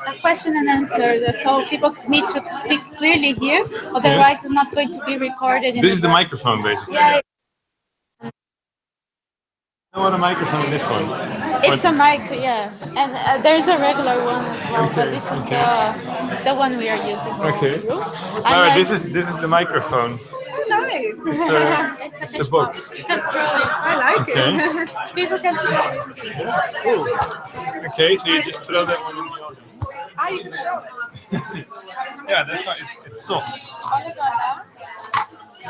A question and answer. So people need to speak clearly here, otherwise it's not going to be recorded. This is the microphone, basically. Yeah. I want a microphone in this one. It's a mic, yeah, and there's a regular one as well, but this is the one we are using for this room. Alright, this is the microphone. Oh, nice. It's a box. You can throw it. I like it. People can throw it. Ooh. Okay, so you just throw that one in the audience. I throw it. Yeah, that's why it's soft.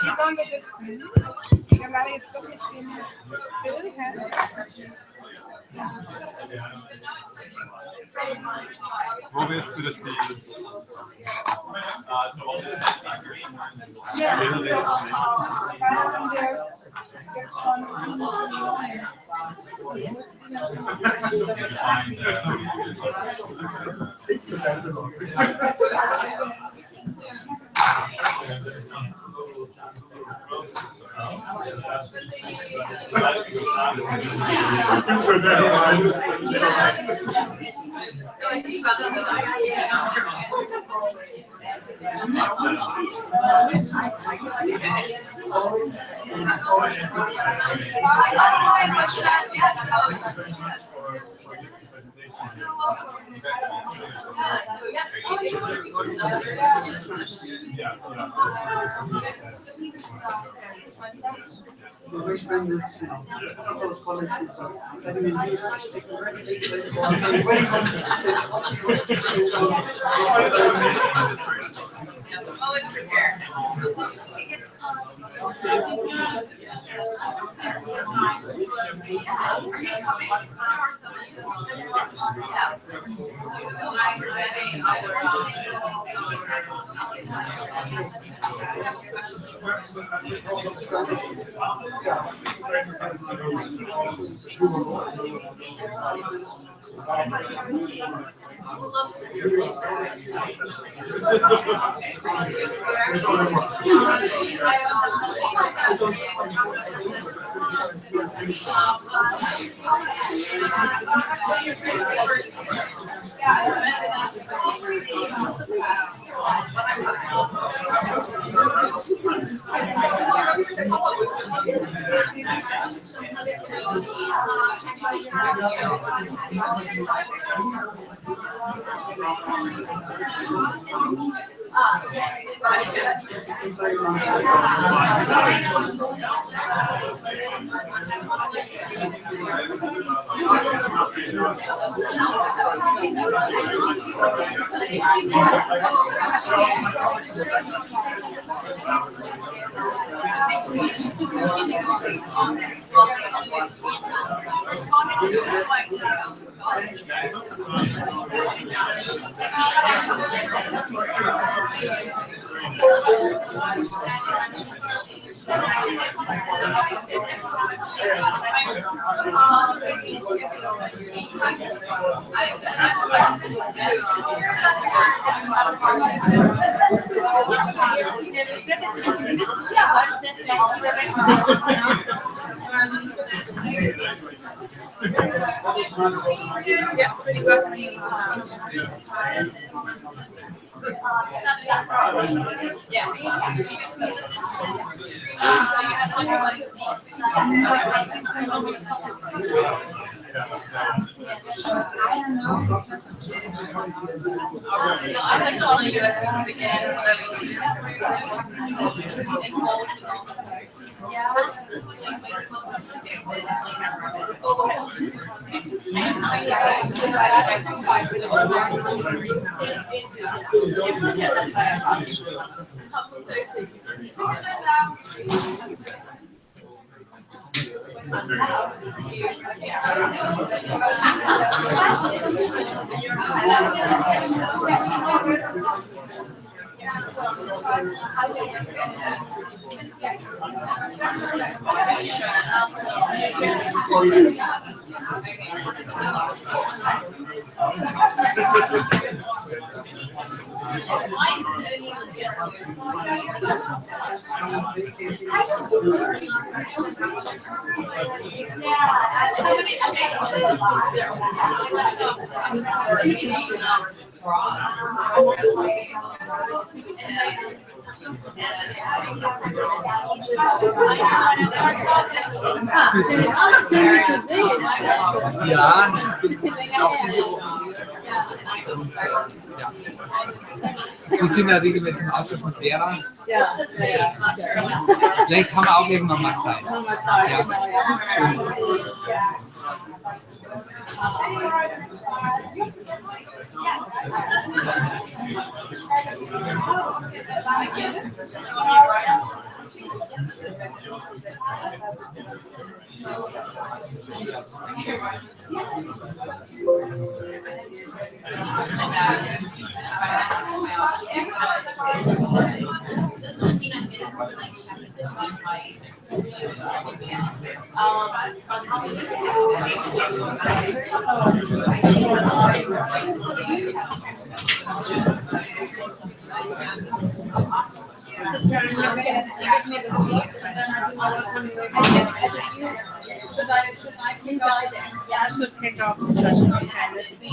Wie sollen wir sitzen? Wir haben leider jetzt doch nicht den Bild. Wo willst du das die? Ja, da haben wir jetzt schon Always prepared. Yeah, pretty well. Yeah. Ja, Sie sind ja regelmäßig im Austausch mit Vera. Ja, Vielleicht haben wir auch irgendwann mal Zeit. Ja. I should kick off the session. Okay, let's see.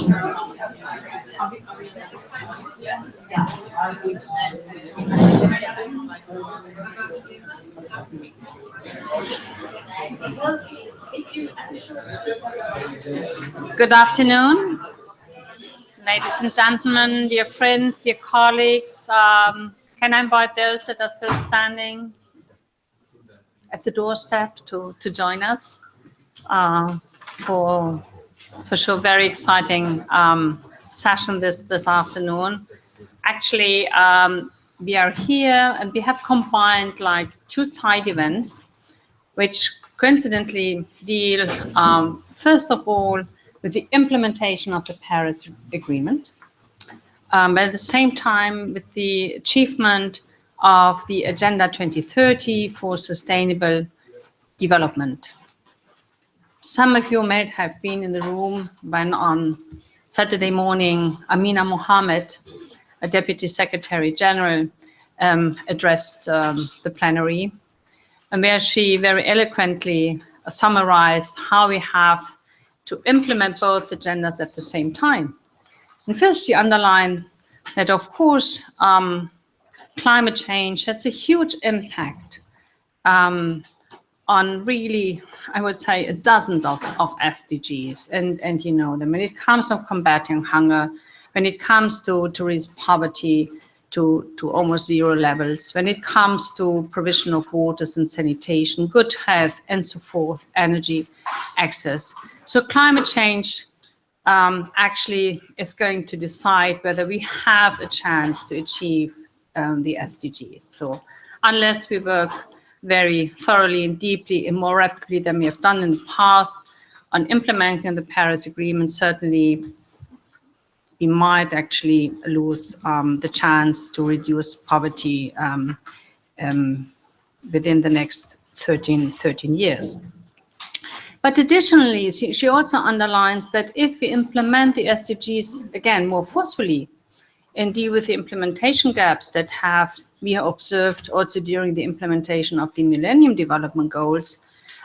Good afternoon, ladies and gentlemen, dear friends, dear colleagues. Can I invite those that are still standing at the doorstep to join us for sure very exciting session this afternoon. Actually, we are here and we have combined like two side events, which coincidentally deal first of all with the implementation of the Paris Agreement, but at the same time with the achievement of the Agenda 2030 for Sustainable Development. Some of you may have been in the room when on Saturday morning, Amina Mohammed, a Deputy Secretary General, addressed the plenary, and where she very eloquently summarized how we have to implement both agendas at the same time. And first, she underlined that, of course, climate change has a huge impact on really, I would say, a dozen of SDGs, and you know them. When it comes to combating hunger, when it comes to reduce poverty to almost zero levels, when it comes to provision of waters and sanitation, good health, and so forth, energy access. So climate change actually is going to decide whether we have a chance to achieve the SDGs. So unless we work very thoroughly and deeply and more rapidly than we have done in the past on implementing the Paris Agreement, certainly we might actually lose the chance to reduce poverty within the next 13 years. But additionally, she also underlines that if we implement the SDGs, again, more forcefully, and deal with the implementation gaps that we have observed also during the implementation of the Millennium Development Goals,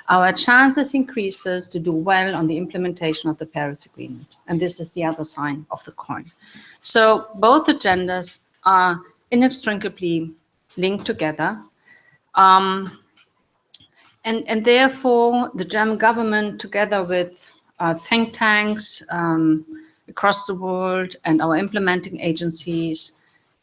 our chances increases to do well on the implementation of the Paris Agreement. And this is the other side of the coin. So both agendas are inextricably linked together. And therefore, the German government, together with think tanks across the world and our implementing agencies.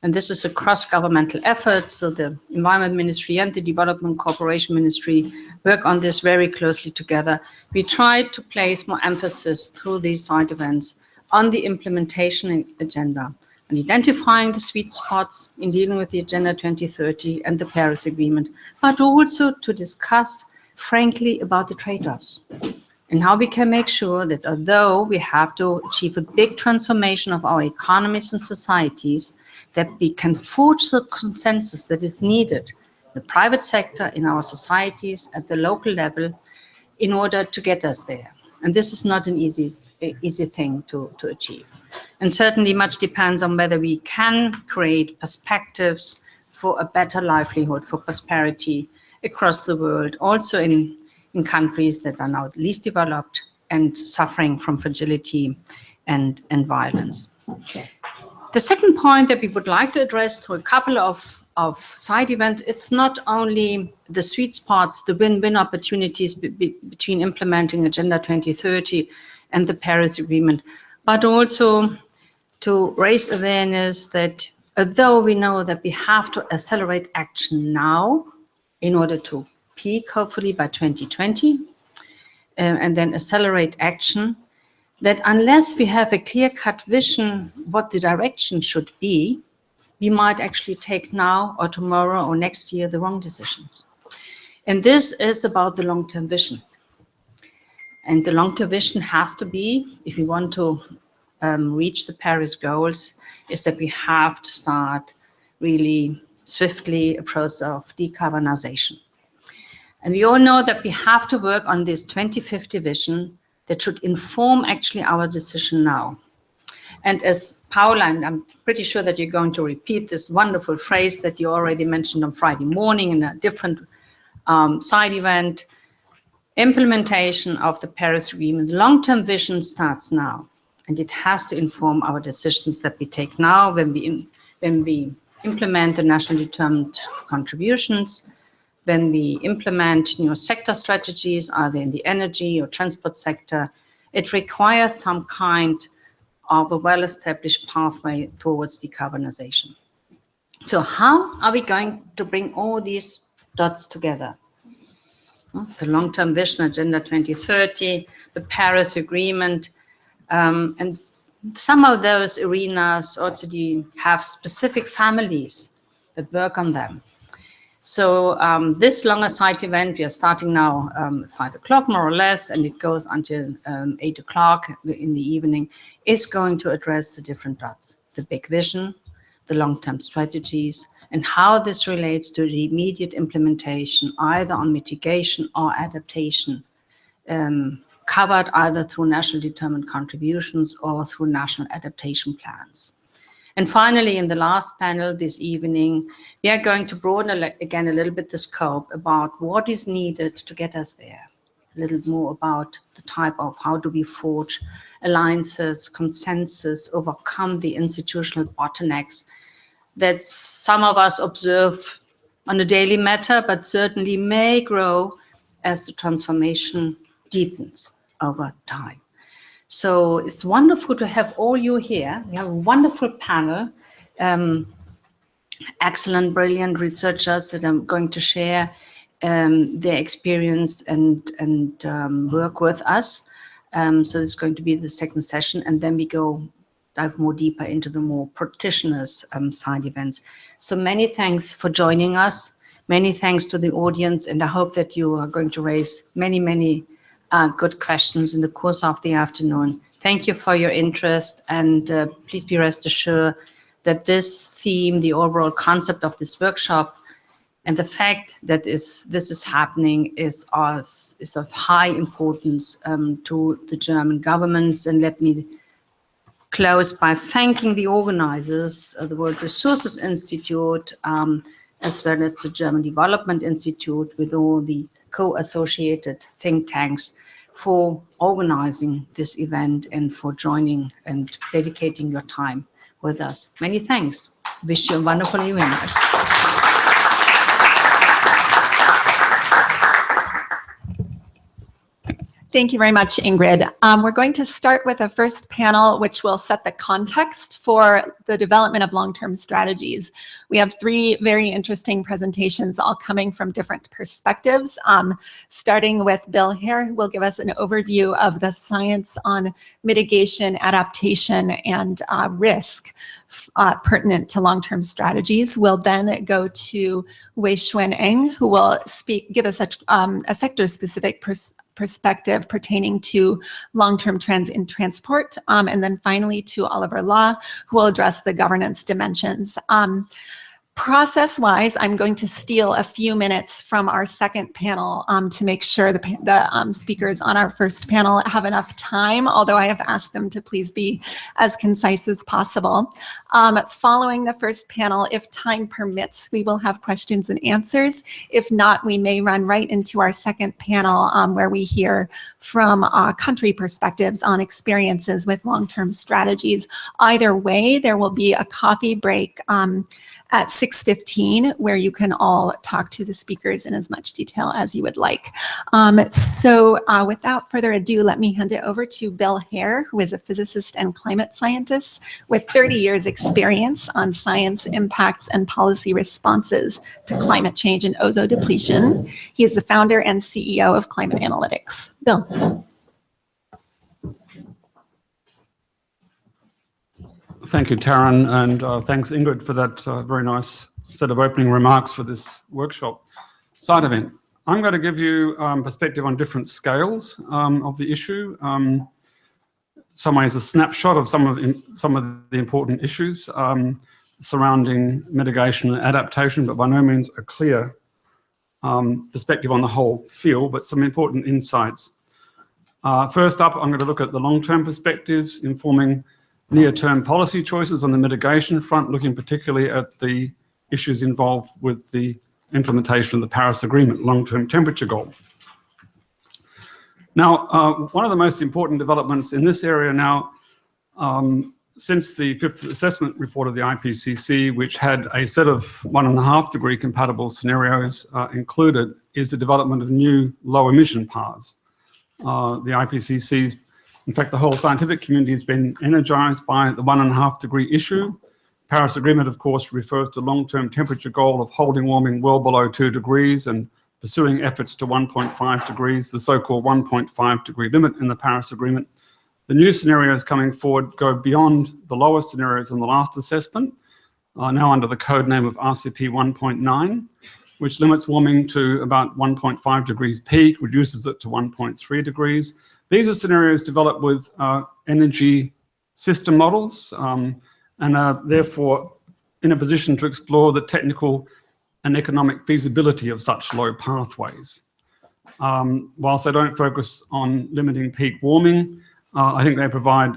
And this is a cross-governmental effort. So the Environment Ministry and the Development Cooperation Ministry work on this very closely together. We try to place more emphasis through these side events on the implementation agenda and identifying the sweet spots in dealing with the Agenda 2030 and the Paris Agreement, but also to discuss frankly about the trade-offs and how we can make sure that although we have to achieve a big transformation of our economies and societies, that we can forge the consensus that is needed in the private sector, in our societies, at the local level, in order to get us there. And this is not an easy thing to achieve. And certainly much depends on whether we can create perspectives for a better livelihood, for prosperity across the world, also in countries that are now least developed and suffering from fragility and violence. The second point that we would like to address through a couple of side events, it's not only the sweet spots, the win-win opportunities between implementing Agenda 2030 and the Paris Agreement, but also to raise awareness that although we know that we have to accelerate action now in order to peak hopefully by 2020, and then accelerate action, that unless we have a clear-cut vision what the direction should be, we might actually take now or tomorrow or next year the wrong decisions. And this is about the long-term vision. And the long-term vision has to be, if we want to reach the Paris goals, is that we have to start really swiftly a process of decarbonization. And we all know that we have to work on this 2050 vision that should inform actually our decision now. And as Paula, and I'm pretty sure that you're going to repeat this wonderful phrase that you already mentioned on Friday morning in a different side event, implementation of the Paris Agreement, long-term vision starts now. And it has to inform our decisions that we take now when we implement the nationally determined contributions, when we implement new sector strategies, either in the energy or transport sector. It requires some kind of a well-established pathway towards decarbonization. So how are we going to bring all these dots together? The long-term vision, Agenda 2030, the Paris Agreement, and some of those arenas also have specific families that work on them. So this longer side event, we are starting now at 5 o'clock more or less, and it goes until 8 o'clock in the evening, is going to address the different dots, the big vision, the long-term strategies, and how this relates to the immediate implementation, either on mitigation or adaptation, covered either through national determined contributions or through national adaptation plans. And finally, in the last panel this evening, we are going to broaden again a little bit the scope about what is needed to get us there. A little more about the type of how do we forge alliances, consensus, overcome the institutional bottlenecks that some of us observe on a daily matter, but certainly may grow as the transformation deepens over time. So it's wonderful to have all you here. We have a wonderful panel, excellent, brilliant researchers that are going to share their experience and work with us. So it's going to be the second session, and then we dive more deeper into the more practitioners side events. So many thanks for joining us. Many thanks to the audience, and I hope that you are going to raise many good questions in the course of the afternoon. Thank you for your interest, and please be rest assured that this theme, the overall concept of this workshop, and the fact that this is happening is of high importance to the German governments. And let me close by thanking the organizers, the World Resources Institute, as well as the German Development Institute, with all the co-associated think tanks, for organizing this event and for joining and dedicating your time with us. Many thanks. Wish you a wonderful evening. Thank you very much, Ingrid. We're going to start with a first panel, which will set the context for the development of long-term strategies. We have 3 very interesting presentations, all coming from different perspectives, starting with Bill Hare, who will give us an overview of the science on mitigation, adaptation, and risk pertinent to long-term strategies. We'll then go to Wei Xuan Eng, who will give us a sector-specific perspective pertaining to long-term trends in transport. And then finally to Oliver Law, who will address the governance dimensions. Process-wise, I'm going to steal a few minutes from our second panel to make sure the speakers on our first panel have enough time, although I have asked them to please be as concise as possible. Following the first panel, if time permits, we will have questions and answers. If not, we may run right into our second panel where we hear from country perspectives on experiences with long-term strategies. Either way, there will be a coffee break at 6:15, where you can all talk to the speakers in as much detail as you would like. So without further ado, let me hand it over to Bill Hare, who is a physicist and climate scientist with 30 years experience on science impacts and policy responses to climate change and ozone depletion. He is the founder and CEO of Climate Analytics. Bill. Thank you, Taryn, and thanks, Ingrid, for that very nice set of opening remarks for this workshop side event. I'm going to give you perspective on different scales of the issue. Some ways a snapshot of some of the important issues surrounding mitigation and adaptation, but by no means a clear perspective on the whole field, but some important insights. First up, I'm going to look at the long-term perspectives informing near-term policy choices on the mitigation front, looking particularly at the issues involved with the implementation of the Paris Agreement long-term temperature goal. Now, one of the most important developments in this area now, since the 5th assessment report of the IPCC, which had a set of 1.5 degree compatible scenarios included, is the development of new low emission paths. The IPCC's In fact, the whole scientific community has been energized by the 1.5 degree issue. Paris Agreement, of course, refers to long-term temperature goal of holding warming well below 2 degrees and pursuing efforts to 1.5 degrees, the so-called 1.5 degree limit in the Paris Agreement. The new scenarios coming forward go beyond the lower scenarios in the last assessment, now under the code name of RCP 1.9, which limits warming to about 1.5 degrees peak, reduces it to 1.3 degrees. These are scenarios developed with energy system models and are therefore in a position to explore the technical and economic feasibility of such low pathways. Whilst they don't focus on limiting peak warming, I think they provide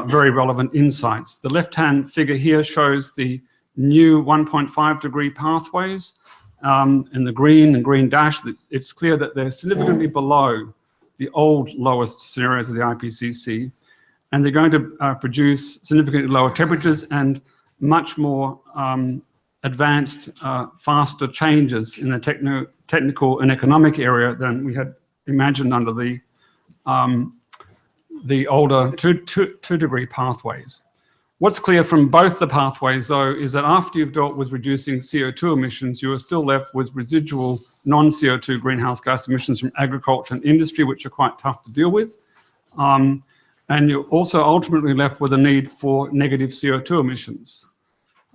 very relevant insights. The left-hand figure here shows the new 1.5 degree pathways in the green and green dash. It's clear that they're significantly below the old lowest scenarios of the IPCC, and they're going to produce significantly lower temperatures and much more advanced, faster changes in the technical and economic area than we had imagined under the older two degree pathways. What's clear from both the pathways, though, is that after you've dealt with reducing CO2 emissions, you are still left with residual non-CO2 greenhouse gas emissions from agriculture and industry, which are quite tough to deal with. And you're also ultimately left with a need for negative CO2 emissions.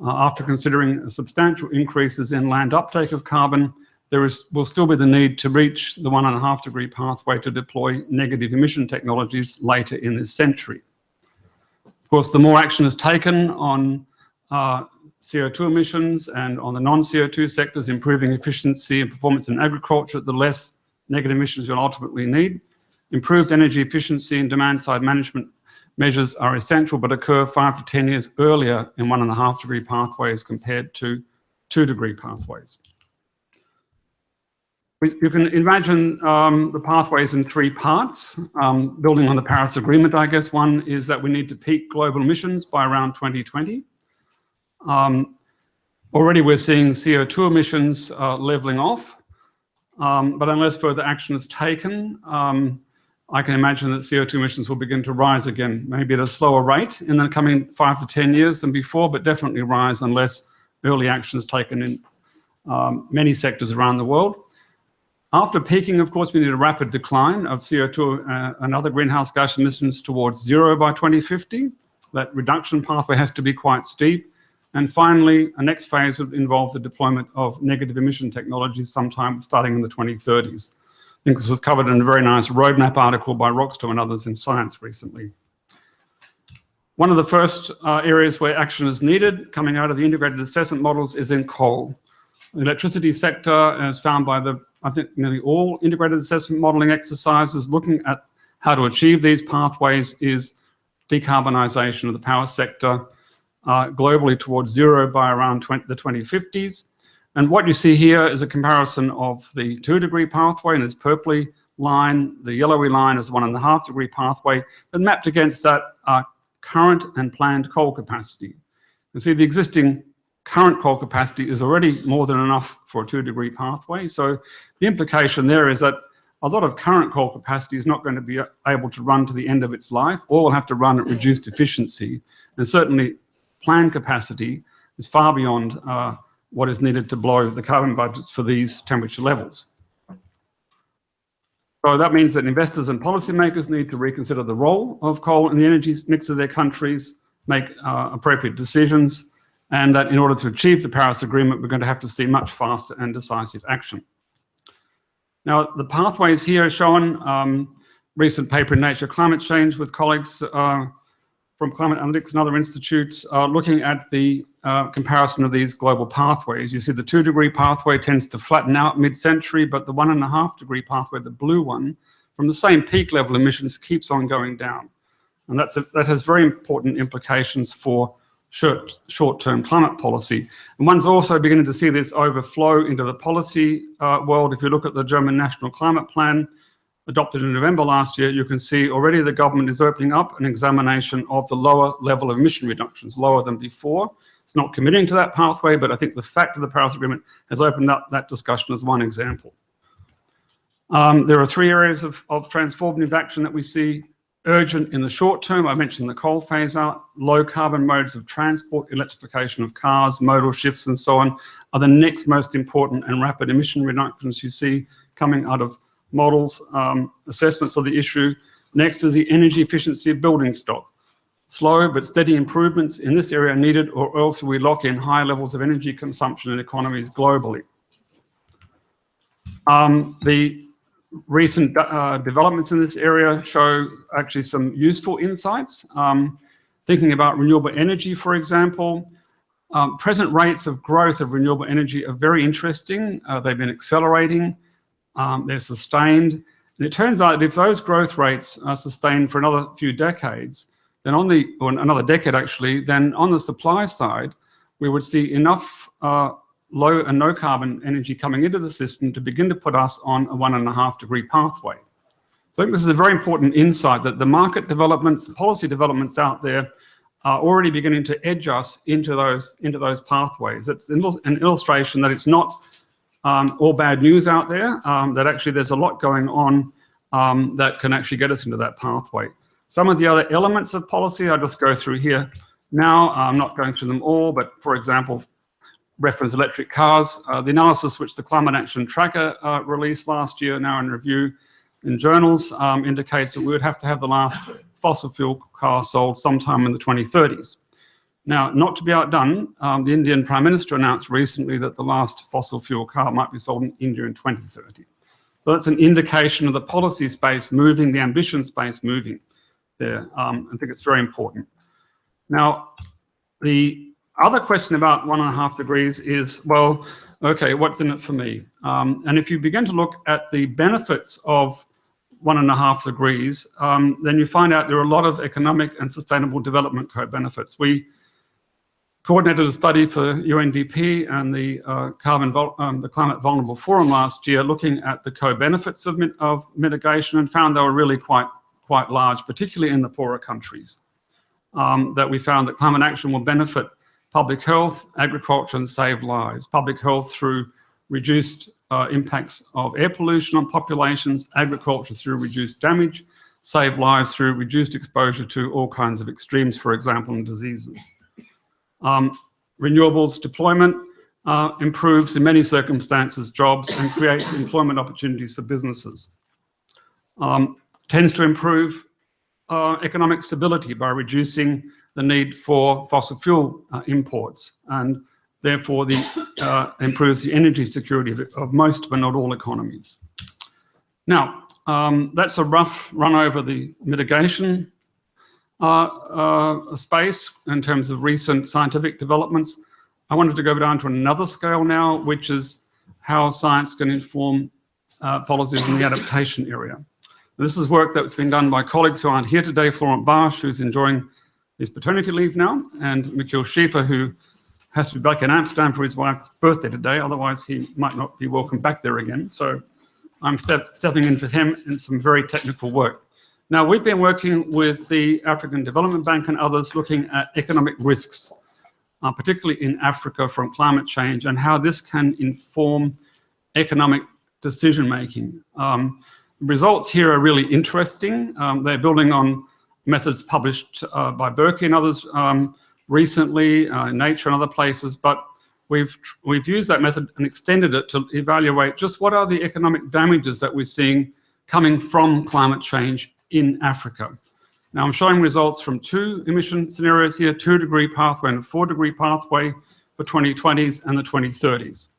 After considering substantial increases in land uptake of carbon, there will still be the need to reach the 1.5 degree pathway to deploy negative emission technologies later in this century. Of course, the more action is taken on CO2 emissions and on the non-CO2 sectors, improving efficiency and performance in agriculture, the less negative emissions you'll ultimately need. Improved energy efficiency and demand-side management measures are essential, but occur 5 to 10 years earlier in 1.5 degree pathways compared to 2 degree pathways. You can imagine the pathways in 3 parts. Building on the Paris Agreement, I guess one is that we need to peak global emissions by around 2020. Already we're seeing CO2 emissions leveling off, but unless further action is taken, I can imagine that CO2 emissions will begin to rise again, maybe at a slower rate in the coming 5 to 10 years than before, but definitely rise unless early action is taken in many sectors around the world. After peaking, of course, we need a rapid decline of CO2 and other greenhouse gas emissions towards zero by 2050. That reduction pathway has to be quite steep. And finally, a next phase would involve the deployment of negative emission technologies sometime starting in the 2030s. I think this was covered in a very nice roadmap article by Rockstone and others in Science recently. One of the first areas where action is needed coming out of the integrated assessment models is in coal. The electricity sector, as found by I think nearly all integrated assessment modeling exercises looking at how to achieve these pathways, is decarbonisation of the power sector globally towards zero by around the 2050s. And what you see here is a comparison of the 2-degree pathway in this purpley line. The yellowy line is 1.5-degree pathway, and mapped against that current and planned coal capacity. You see the existing current coal capacity is already more than enough for a 2-degree pathway. So the implication there is that a lot of current coal capacity is not going to be able to run to the end of its life, or will have to run at reduced efficiency. And certainly planned capacity is far beyond what is needed to blow the carbon budgets for these temperature levels. So that means that investors and policymakers need to reconsider the role of coal in the energy mix of their countries, make appropriate decisions, and that in order to achieve the Paris Agreement, we're going to have to see much faster and decisive action. Now, the pathways here are shown, recent paper in Nature Climate Change with colleagues from Climate Analytics and other institutes looking at the comparison of these global pathways. You see the 2-degree pathway tends to flatten out mid-century, but the 1.5-degree pathway, the blue one, from the same peak level emissions keeps on going down. And that has very important implications for short-term climate policy. And one's also beginning to see this overflow into the policy world. If you look at the German National Climate Plan, adopted in November last year, you can see already the government is opening up an examination of the lower level of emission reductions, lower than before. It's not committing to that pathway, but I think the fact of the Paris Agreement has opened up that discussion as one example. There are 3 areas of transformative action that we see urgent in the short term. I mentioned the coal phase out, low carbon modes of transport, electrification of cars, modal shifts and so on are the next most important and rapid emission reductions you see coming out of models, assessments of the issue. Next is the energy efficiency of building stock. Slow but steady improvements in this area are needed, or else we lock in high levels of energy consumption in economies globally. The recent developments in this area show actually some useful insights. Thinking about renewable energy, for example, present rates of growth of renewable energy are very interesting. They've been accelerating, they're sustained. And it turns out that if those growth rates are sustained for another few decades, then or another decade actually, then on the supply side, we would see enough low and no carbon energy coming into the system to begin to put us on a 1.5-degree pathway. So I think this is a very important insight that the market developments, policy developments out there are already beginning to edge us into those pathways. It's an illustration that it's not all bad news out there, that actually there's a lot going on that can actually get us into that pathway. Some of the other elements of policy I'll just go through here now. I'm not going through them all, but for example, reference electric cars. The analysis which the Climate Action Tracker released last year, now in review in journals, indicates that we would have to have the last fossil fuel car sold sometime in the 2030s. Now, not to be outdone, the Indian Prime Minister announced recently that the last fossil fuel car might be sold in India in 2030. So that's an indication of the policy space moving, the ambition space moving there. I think it's very important. Now, the other question about 1.5 degrees is, well, okay, what's in it for me? And if you begin to look at the benefits of 1.5 degrees, then you find out there are a lot of economic and sustainable development co-benefits. We coordinated a study for UNDP and the Climate Vulnerable Forum last year, looking at the co-benefits of mitigation, and found they were really quite large, particularly in the poorer countries. That we found that climate action will benefit public health, agriculture, and save lives. Public health through reduced impacts of air pollution on populations, agriculture through reduced damage, save lives through reduced exposure to all kinds of extremes, for example, and diseases. Renewables deployment improves in many circumstances jobs and creates employment opportunities for businesses. Tends to improve economic stability by reducing the need for fossil fuel imports, and therefore improves the energy security of most but not all economies. Now, that's a rough run over the mitigation space in terms of recent scientific developments. I wanted to go down to another scale now, which is how science can inform policies in the adaptation area. This is work that's been done by colleagues who aren't here today, Florent Barche, who's enjoying his paternity leave now, and Michiel Schiefer, who has to be back in Amsterdam for his wife's birthday today, otherwise he might not be welcome back there again. So I'm stepping in for him in some very technical work. Now, we've been working with the African Development Bank and others looking at economic risks, particularly in Africa from climate change, and how this can inform economic decision-making. Results here are really interesting. They're building on methods published by Berkeley and others recently, Nature and other places, but we've used that method and extended it to evaluate just what are the economic damages that we're seeing coming from climate change in Africa. Now, I'm showing results from 2 emission scenarios here, 2-degree pathway and a 4-degree pathway for 2020s and the 2030s.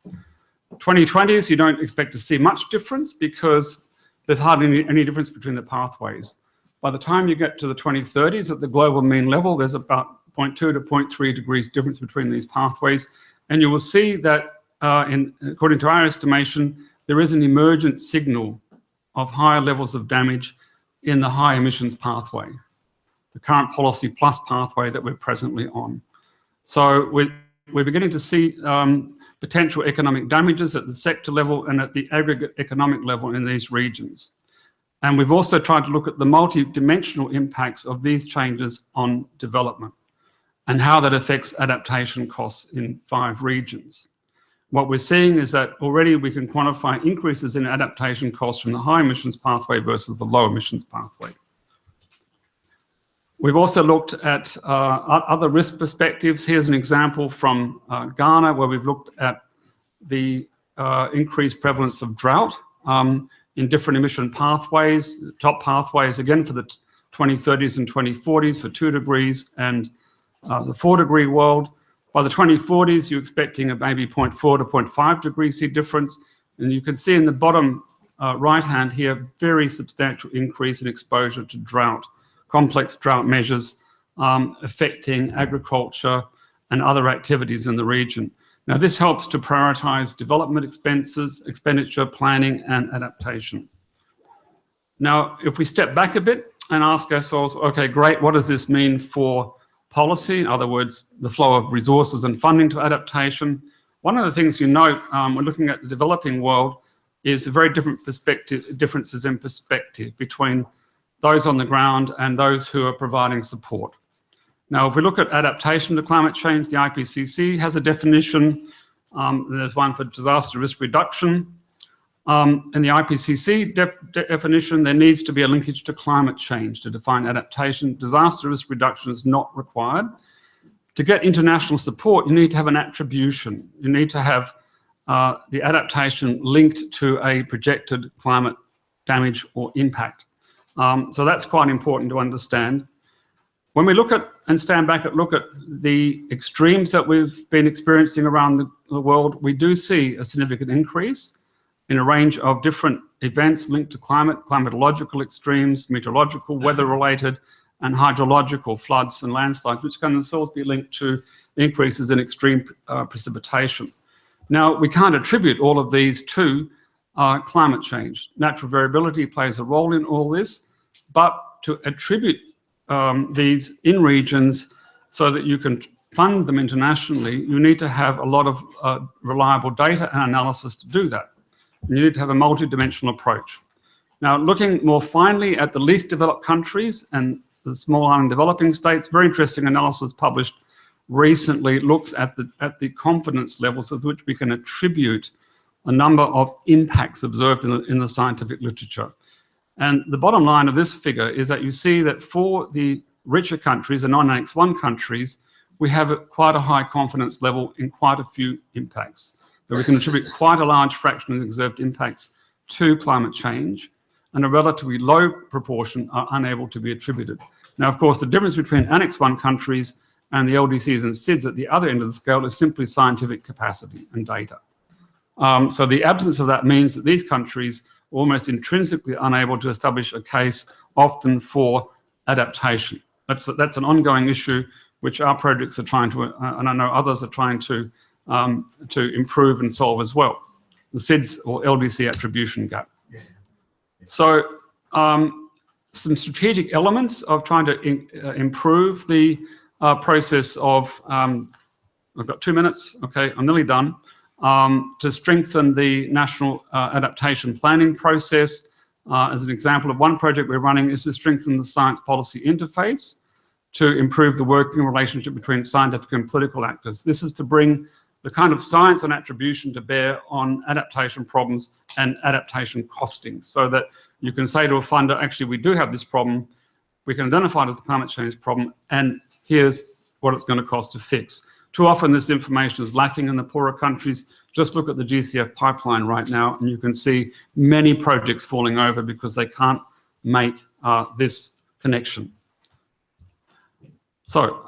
2020s, you don't expect to see much difference because there's hardly any difference between the pathways. By the time you get to the 2030s at the global mean level, there's about 0.2 to 0.3 degrees difference between these pathways. And you will see that, according to our estimation, there is an emergent signal of higher levels of damage in the high emissions pathway, the current policy plus pathway that we're presently on. So we're beginning to see potential economic damages at the sector level and at the aggregate economic level in these regions. And we've also tried to look at the multi-dimensional impacts of these changes on development and how that affects adaptation costs in 5 regions. What we're seeing is that already we can quantify increases in adaptation costs from the high emissions pathway versus the low emissions pathway. We've also looked at other risk perspectives. Here's an example from Ghana, where we've looked at the increased prevalence of drought in different emission pathways. The top pathways, again, for the 2030s and 2040s for 2 degrees and the 4-degree world. By the 2040s, you're expecting a maybe 0.4 to 0.5 degrees C difference. And you can see in the bottom right hand here, very substantial increase in exposure to drought, complex drought measures affecting agriculture and other activities in the region. Now, this helps to prioritize development expenditure, planning, and adaptation. Now, if we step back a bit and ask ourselves, okay, great, what does this mean for policy? In other words, the flow of resources and funding to adaptation. One of the things you note when looking at the developing world is a very different differences in perspective between those on the ground and those who are providing support. Now, if we look at adaptation to climate change, the IPCC has a definition. There's one for disaster risk reduction. In the IPCC definition, there needs to be a linkage to climate change to define adaptation. Disaster risk reduction is not required. To get international support, you need to have an attribution. You need to have the adaptation linked to a projected climate damage or impact. So that's quite important to understand. When we look at and stand back and look at the extremes that we've been experiencing around the world, we do see a significant increase in a range of different events linked to climate, climatological extremes, meteorological, weather-related, and hydrological floods and landslides, which can themselves be linked to increases in extreme precipitation. Now, we can't attribute all of these to climate change. Natural variability plays a role in all this, but to attribute these in regions so that you can fund them internationally, you need to have a lot of reliable data and analysis to do that. And you need to have a multi-dimensional approach. Now, looking more finely at the least developed countries and the small island developing states, very interesting analysis published recently looks at the confidence levels of which we can attribute a number of impacts observed in the scientific literature. And the bottom line of this figure is that you see that for the richer countries, the non-Annex I countries, we have quite a high confidence level in quite a few impacts. That we can attribute quite a large fraction of the observed impacts to climate change, and a relatively low proportion are unable to be attributed. Now, of course, the difference between Annex I countries and the LDCs and SIDS at the other end of the scale is simply scientific capacity and data. So the absence of that means that these countries are almost intrinsically unable to establish a case often for adaptation. That's an ongoing issue which our projects are trying to, and I know others are trying to improve and solve as well, the SIDS or LDC attribution gap. So some strategic elements of trying to improve the process of, I've got 2 minutes, okay, I'm nearly done, to strengthen the national adaptation planning process. As an example of one project we're running is to strengthen the science policy interface to improve the working relationship between scientific and political actors. This is to bring the kind of science and attribution to bear on adaptation problems and adaptation costing, so that you can say to a funder, actually, we do have this problem, we can identify it as a climate change problem, and here's what it's going to cost to fix. Too often this information is lacking in the poorer countries. Just look at the GCF pipeline right now, and you can see many projects falling over because they can't make this connection. So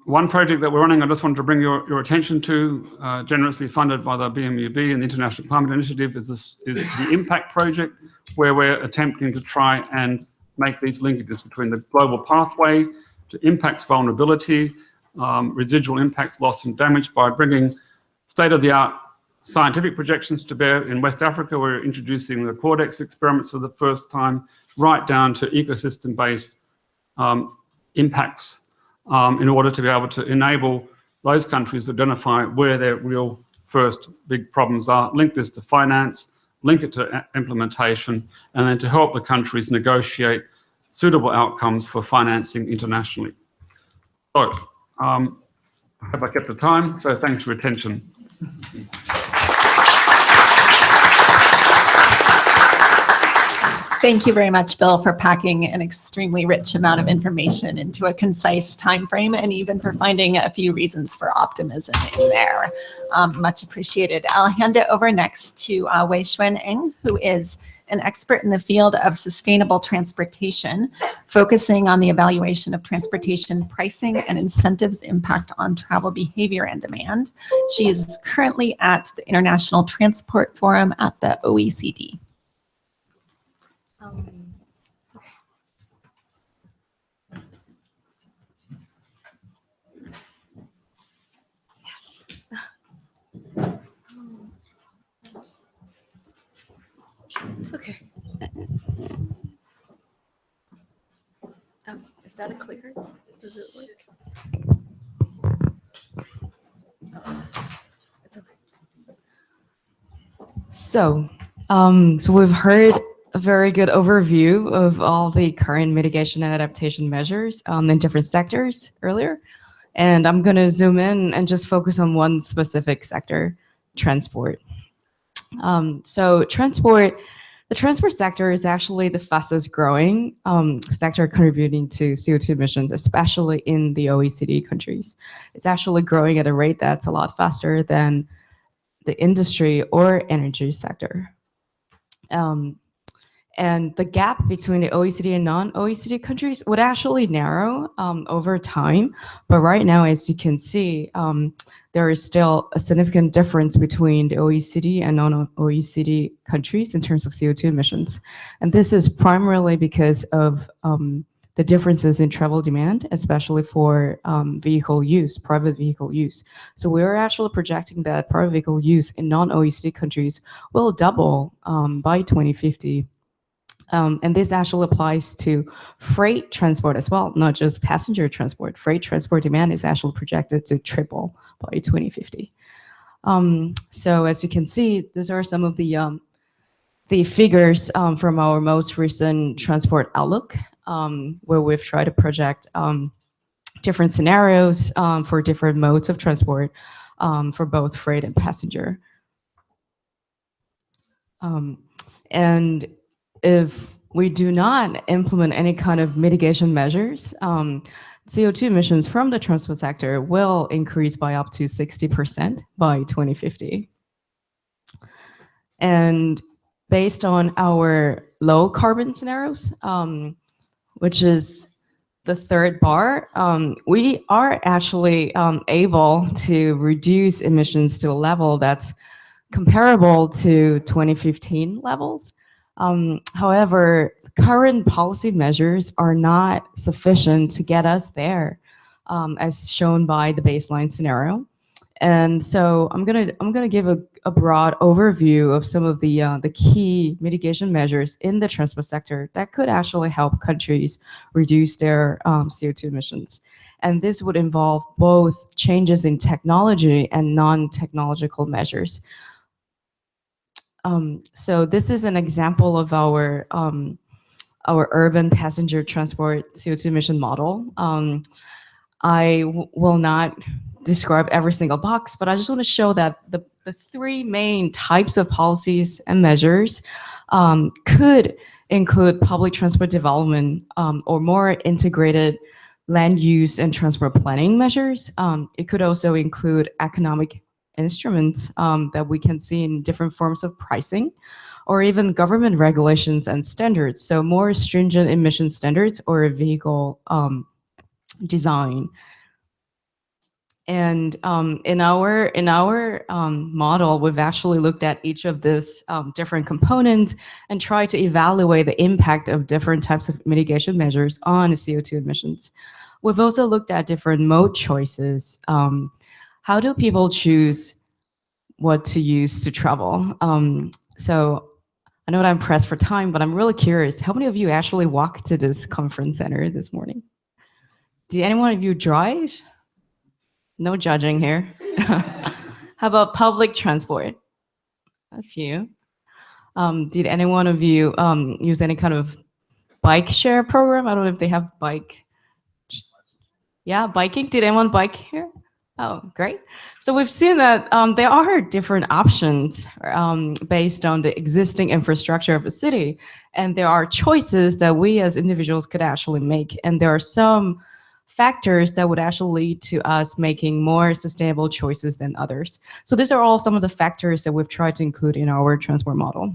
one project that we're running, I just wanted to bring your attention to, generously funded by the BMUB and the International Climate Initiative, is the Impact Project, where we're attempting to try and make these linkages between the global pathway to impacts vulnerability, residual impacts, loss and damage, by bringing state-of-the-art scientific projections to bear. In West Africa, we're introducing the Cordex experiments for the first time, right down to ecosystem-based impacts, in order to be able to enable those countries to identify where their real first big problems are, link this to finance, link it to implementation, and then to help the countries negotiate suitable outcomes for financing internationally. So, have I kept the time? So thanks for your attention. Thank you very much, Bill, for packing an extremely rich amount of information into a concise time frame, and even for finding a few reasons for optimism in there. Much appreciated. I'll hand it over next to Wei Xuan Eng, who is an expert in the field of sustainable transportation, focusing on the evaluation of transportation pricing and incentives impact on travel behavior and demand. She is currently at the International Transport Forum at the OECD. Okay. Is that a clicker? Does it work? It's okay. So we've heard a very good overview of all the current mitigation and adaptation measures in different sectors earlier. And I'm going to zoom in and just focus on one specific sector, transport. The transport sector is actually the fastest growing sector contributing to CO2 emissions, especially in the OECD countries. It's actually growing at a rate that's a lot faster than the industry or energy sector. And the gap between the OECD and non-OECD countries would actually narrow over time. But right now, as you can see, there is still a significant difference between the OECD and non-OECD countries in terms of CO2 emissions. And this is primarily because of the differences in travel demand, especially for vehicle use, private vehicle use. So we're actually projecting that private vehicle use in non-OECD countries will double by 2050. And this actually applies to freight transport as well, not just passenger transport. Freight transport demand is actually projected to triple by 2050. So as you can see, these are some of the figures from our most recent transport outlook, where we've tried to project different scenarios for different modes of transport for both freight and passenger. And if we do not implement any kind of mitigation measures, CO2 emissions from the transport sector will increase by up to 60% by 2050. And based on our low carbon scenarios, which is the third bar, we are actually able to reduce emissions to a level that's comparable to 2015 levels. However, current policy measures are not sufficient to get us there, as shown by the baseline scenario. And so I'm gonna give a broad overview of some of the key mitigation measures in the transport sector that could actually help countries reduce their CO2 emissions. And this would involve both changes in technology and non-technological measures. So this is an example of our urban passenger transport CO2 emission model. I will not describe every single box, but I just want to show that the three main types of policies and measures could include public transport development or more integrated land use and transport planning measures. It could also include economic instruments that we can see in different forms of pricing, or even government regulations and standards. So more stringent emission standards or vehicle design. And in our model, we've actually looked at each of these different components and tried to evaluate the impact of different types of mitigation measures on CO2 emissions. We've also looked at different mode choices. How do people choose what to use to travel? So I know that I'm pressed for time, but I'm really curious. How many of you actually walked to this conference center this morning? Did anyone of you drive? No judging here. How about public transport? A few. Did any one of you use any kind of bike share program? I don't know if they have bike. Yeah, biking. Did anyone bike here? Oh, great. So we've seen that there are different options based on the existing infrastructure of a city. And there are choices that we as individuals could actually make. And there are some factors that would actually lead to us making more sustainable choices than others. So these are all some of the factors that we've tried to include in our transport model.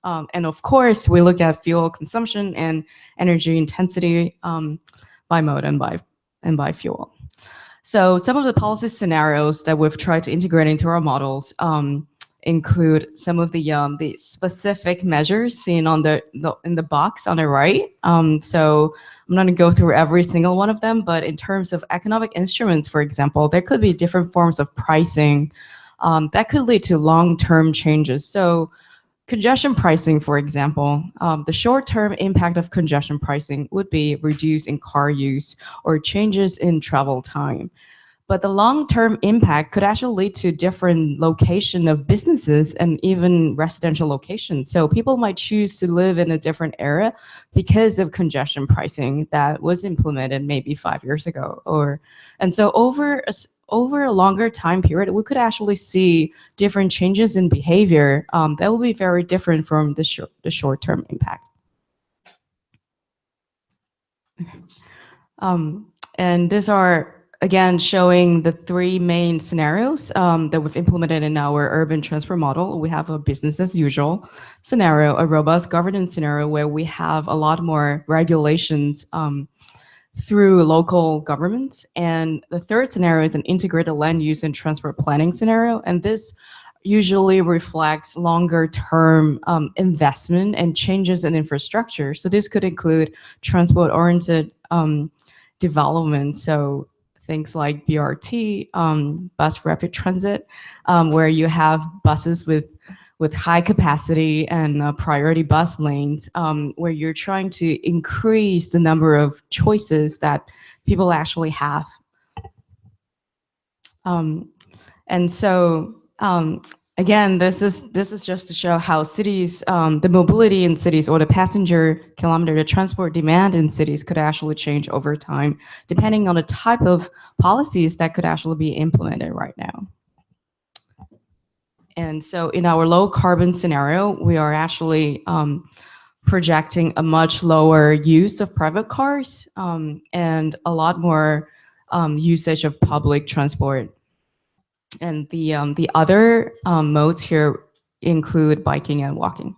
And of course, we look at fuel consumption and energy intensity by mode and by fuel. So some of the policy scenarios that we've tried to integrate into our models include some of the specific measures seen on in the box on the right. So I'm not going to go through every single one of them, but in terms of economic instruments, for example, there could be different forms of pricing that could lead to long-term changes. So congestion pricing, for example, the short-term impact of congestion pricing would be reduced in car use or changes in travel time. But the long-term impact could actually lead to different location of businesses and even residential locations. So people might choose to live in a different area because of congestion pricing that was implemented maybe 5 years ago. And so over a longer time period, we could actually see different changes in behavior that will be very different from the short-term impact. And these are, again, showing the three main scenarios that we've implemented in our urban transport model. We have a business as usual scenario, a robust governance scenario where we have a lot more regulations through local governments. And the third scenario is an integrated land use and transport planning scenario. And this usually reflects longer term investment and changes in infrastructure. So this could include transport oriented development. So things like BRT, bus rapid transit, where you have buses with high capacity and priority bus lanes, where you're trying to increase the number of choices that people actually have. And so, again, this is just to show how cities, the mobility in cities or the passenger kilometer, the transport demand in cities could actually change over time, depending on the type of policies that could actually be implemented right now. And so in our low carbon scenario, we are actually projecting a much lower use of private cars and a lot more usage of public transport. And the other modes here include biking and walking.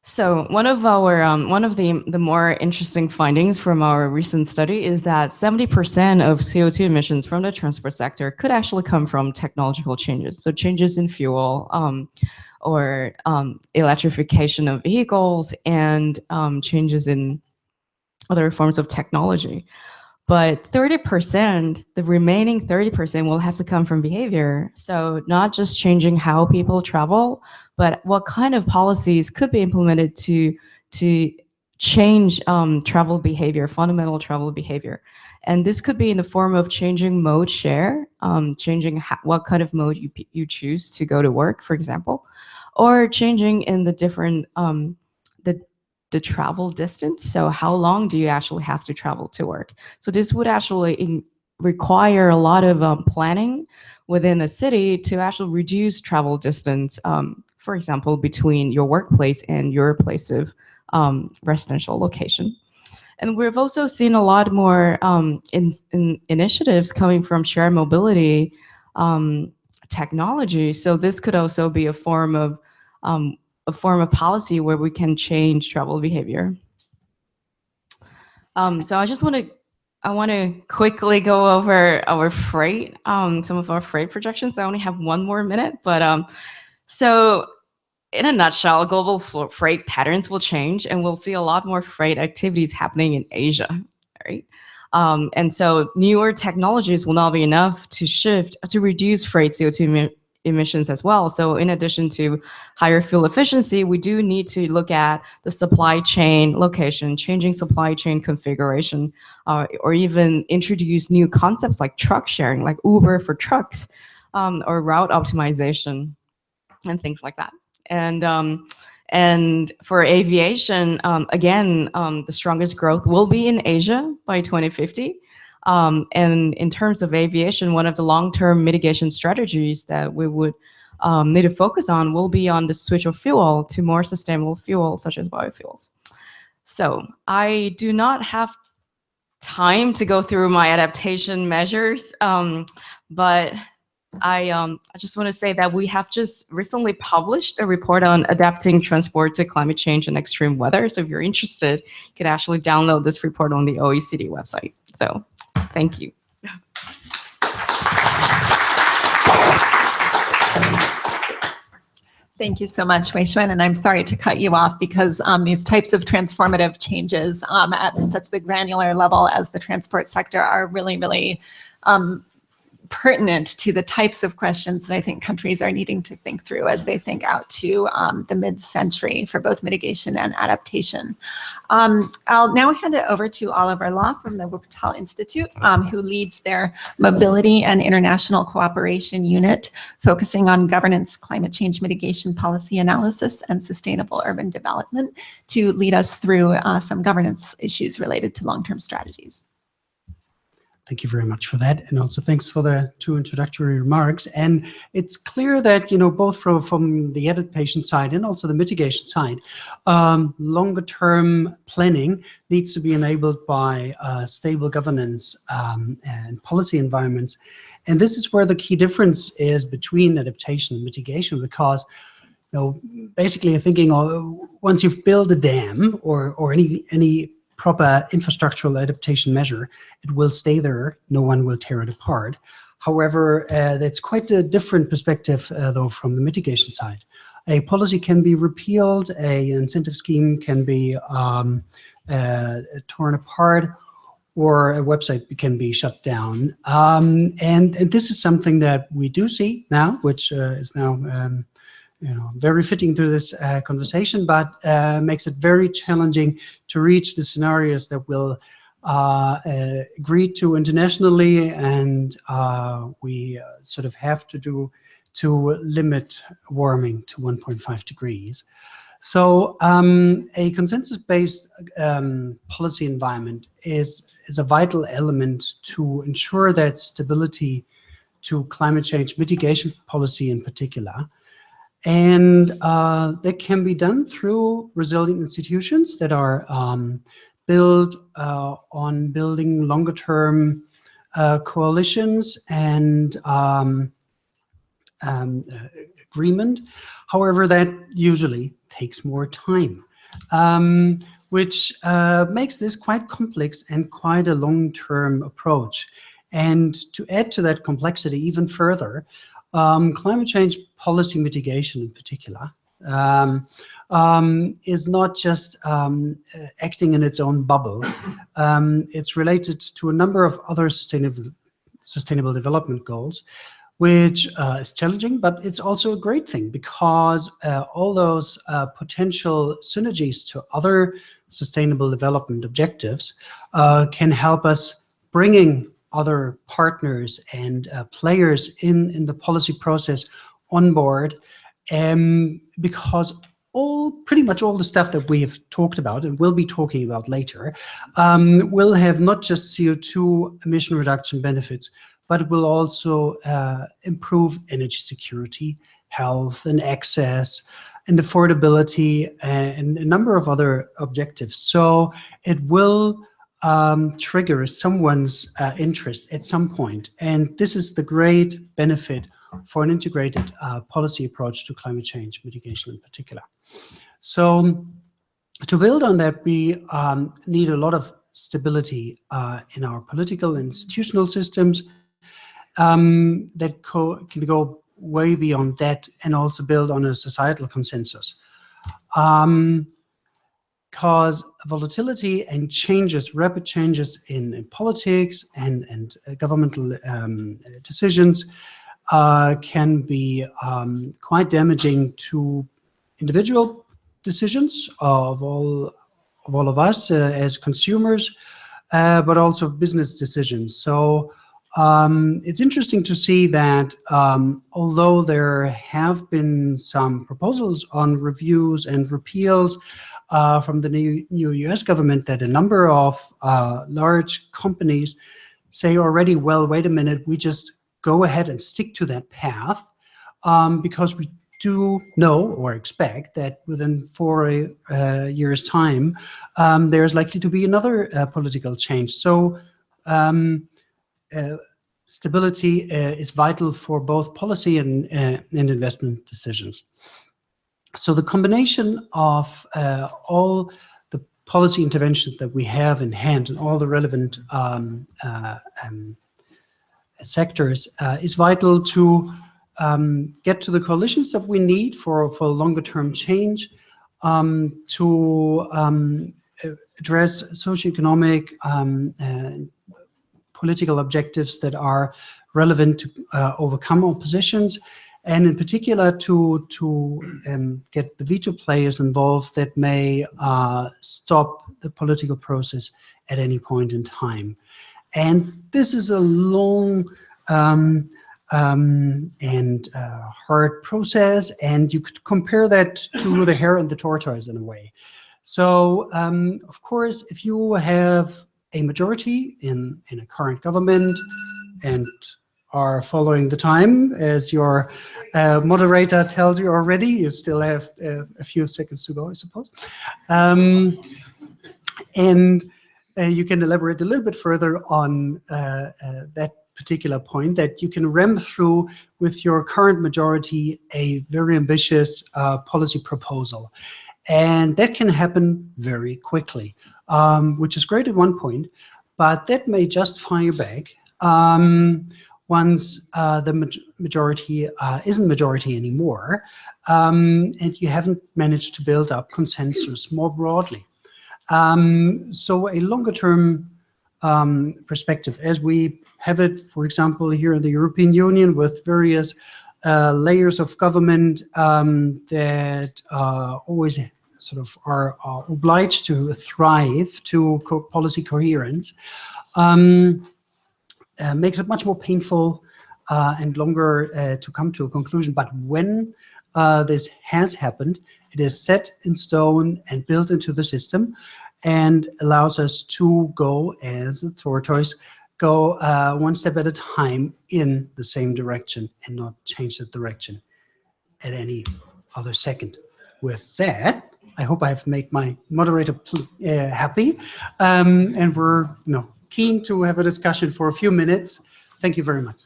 So one of the more interesting findings from our recent study is that 70% of CO2 emissions from the transport sector could actually come from technological changes. So changes in fuel or electrification of vehicles and changes in other forms of technology. But 30%, the remaining 30% will have to come from behavior. So not just changing how people travel, but what kind of policies could be implemented to change travel behavior, fundamental travel behavior. And this could be in the form of changing mode share, changing what kind of mode you choose to go to work, for example, or changing in the different, the travel distance. So how long do you actually have to travel to work? So this would actually require a lot of planning within a city to actually reduce travel distance, for example, between your workplace and your place of residential location. And we've also seen a lot more in initiatives coming from shared mobility technology. So this could also be a form of policy where we can change travel behavior. So I want to quickly go over our freight, some of our freight projections. I only have one more minute, but so in a nutshell, global freight patterns will change, and we'll see a lot more freight activities happening in Asia, right? And so newer technologies will not be enough to reduce freight CO2 emissions as well. So in addition to higher fuel efficiency, we do need to look at the supply chain location, changing supply chain configuration, or even introduce new concepts like truck sharing, like Uber for trucks, or route optimization and things like that. And for aviation, again, the strongest growth will be in Asia by 2050. And in terms of aviation, one of the long-term mitigation strategies that we would need to focus on will be on the switch of fuel to more sustainable fuel, such as biofuels. So I do not have time to go through my adaptation measures, but I just want to say that we have just recently published a report on adapting transport to climate change and extreme weather. So if you're interested, you can actually download this report on the OECD website. So thank you. Thank you so much, Wei Xuan, and I'm sorry to cut you off because these types of transformative changes at such the granular level as the transport sector are really, really pertinent to the types of questions that I think countries are needing to think through as they think out to the mid-century for both mitigation and adaptation. I'll now hand it over to Oliver Law from the Wuppertal Institute, who leads their Mobility and International Cooperation Unit, focusing on governance, climate change mitigation policy analysis, and sustainable urban development, to lead us through some governance issues related to long-term strategies. Thank you very much for that. And also thanks for the two introductory remarks. And it's clear that, you know, both from the adaptation side and also the mitigation side, longer term planning needs to be enabled by stable governance and policy environments. And this is where the key difference is between adaptation and mitigation, because you know, basically thinking once you've built a dam or any proper infrastructural adaptation measure, it will stay there. No one will tear it apart. However, that's quite a different perspective, though, from the mitigation side. A policy can be repealed, an incentive scheme can be torn apart, or a website can be shut down. And this is something that we do see now, which is now you know, very fitting to this conversation, but makes it very challenging to reach the scenarios that will agreed to internationally, and we sort of have to do to limit warming to 1.5 degrees. So a consensus-based policy environment is a vital element to ensure that stability to climate change mitigation policy in particular. And that can be done through resilient institutions that are built on building longer term coalitions and agreement. However, that usually takes more time, which makes this quite complex and quite a long-term approach. And to add to that complexity even further, climate change policy mitigation in particular is not just acting in its own bubble. It's related to a number of other sustainable development goals, which is challenging, but it's also a great thing because all those potential synergies to other sustainable development objectives can help us bringing other partners and players in the policy process on board, because pretty much all the stuff that we have talked about and will be talking about later will have not just CO2 emission reduction benefits, but it will also improve energy security, health and access and affordability and a number of other objectives. So it will trigger someone's interest at some point. And this is the great benefit for an integrated policy approach to climate change mitigation in particular. So to build on that, we need a lot of stability in our political and institutional systems that can go way beyond that and also build on a societal consensus. Because volatility and changes, rapid changes in politics and governmental decisions can be quite damaging to individual decisions of all of us as consumers, but also business decisions. So it's interesting to see that although there have been some proposals on reviews and repeals from the new US government, that a number of large companies say already, well, wait a minute, we just go ahead and stick to that path because we do know or expect that within 4 years' time, there's likely to be another political change. So stability is vital for both policy and investment decisions. So the combination of all the policy interventions that we have in hand and all the relevant sectors is vital to get to the coalitions that we need for longer term change, to address socioeconomic political objectives that are relevant to overcome oppositions, and in particular to get the veto players involved that may stop the political process at any point in time. And this is a long and hard process, and you could compare that to the hare and the tortoise in a way. So, of course, if you have a majority in a current government and are following the time, as your moderator tells you already, you still have a few seconds to go, I suppose. And you can elaborate a little bit further on that particular point, that you can ram through with your current majority a very ambitious policy proposal. And that can happen very quickly, which is great at one point, but that may just fire back once the majority isn't majority anymore, and you haven't managed to build up consensus more broadly. So a longer term perspective, as we have it, for example, here in the European Union with various layers of government that always sort of are obliged to thrive to policy coherence, makes it much more painful and longer to come to a conclusion. But when this has happened, it is set in stone and built into the system and allows us to go as a tortoise go one step at a time in the same direction and not change the direction at any other second. With that, I hope I've made my moderator happy, and we're keen to have a discussion for a few minutes. Thank you very much.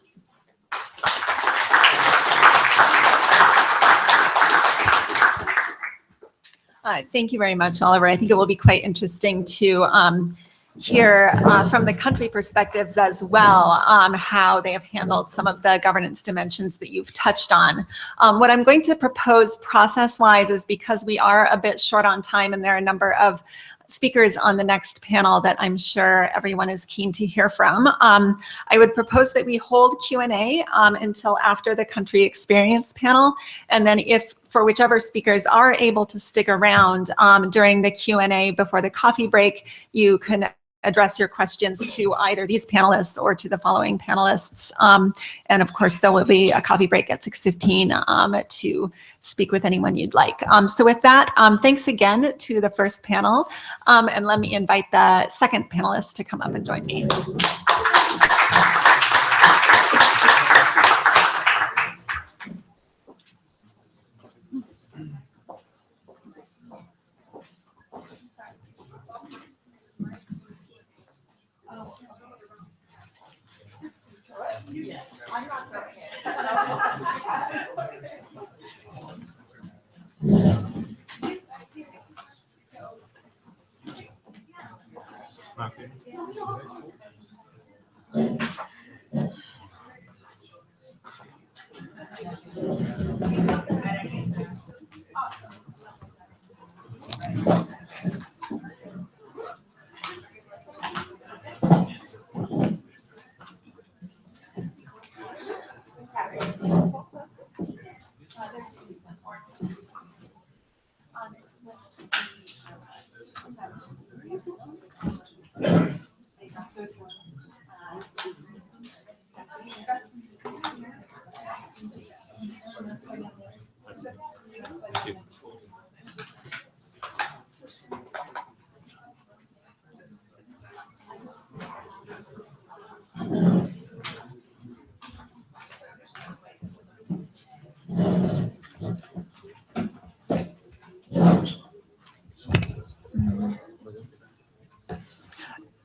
Thank you very much, Oliver. I think it will be quite interesting to hear from the country perspectives as well, how they have handled some of the governance dimensions that you've touched on. What I'm going to propose process-wise is, because we are a bit short on time and there are a number of speakers on the next panel that I'm sure everyone is keen to hear from, I would propose that we hold Q&A until after the country experience panel, and then if for whichever speakers are able to stick around during the Q&A before the coffee break, you can address your questions to either these panelists or to the following panelists. And of course, there will be a coffee break at 6:15 to speak with anyone you'd like. So with that, thanks again to the first panel. And let me invite the second panelist to come up and join me.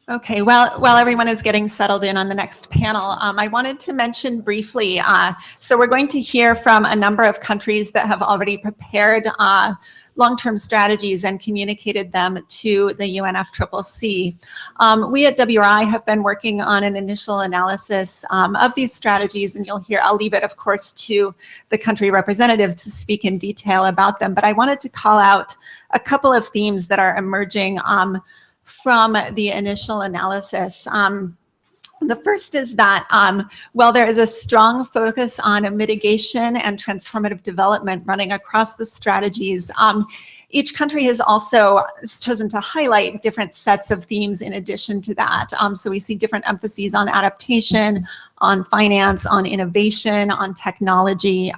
Okay, well, while everyone is getting settled in on the next panel, I wanted to mention briefly, so we're going to hear from a number of countries that have already prepared long-term strategies and communicated them to the UNFCCC. We at WRI have been working on an initial analysis of these strategies, and I'll leave it, of course, to the country representatives to speak in detail about them. But I wanted to call out a couple of themes that are emerging from the initial analysis. The first is that while there is a strong focus on mitigation and transformative development running across the strategies, each country has also chosen to highlight different sets of themes in addition to that. So we see different emphases on adaptation, on finance, on innovation, on technology,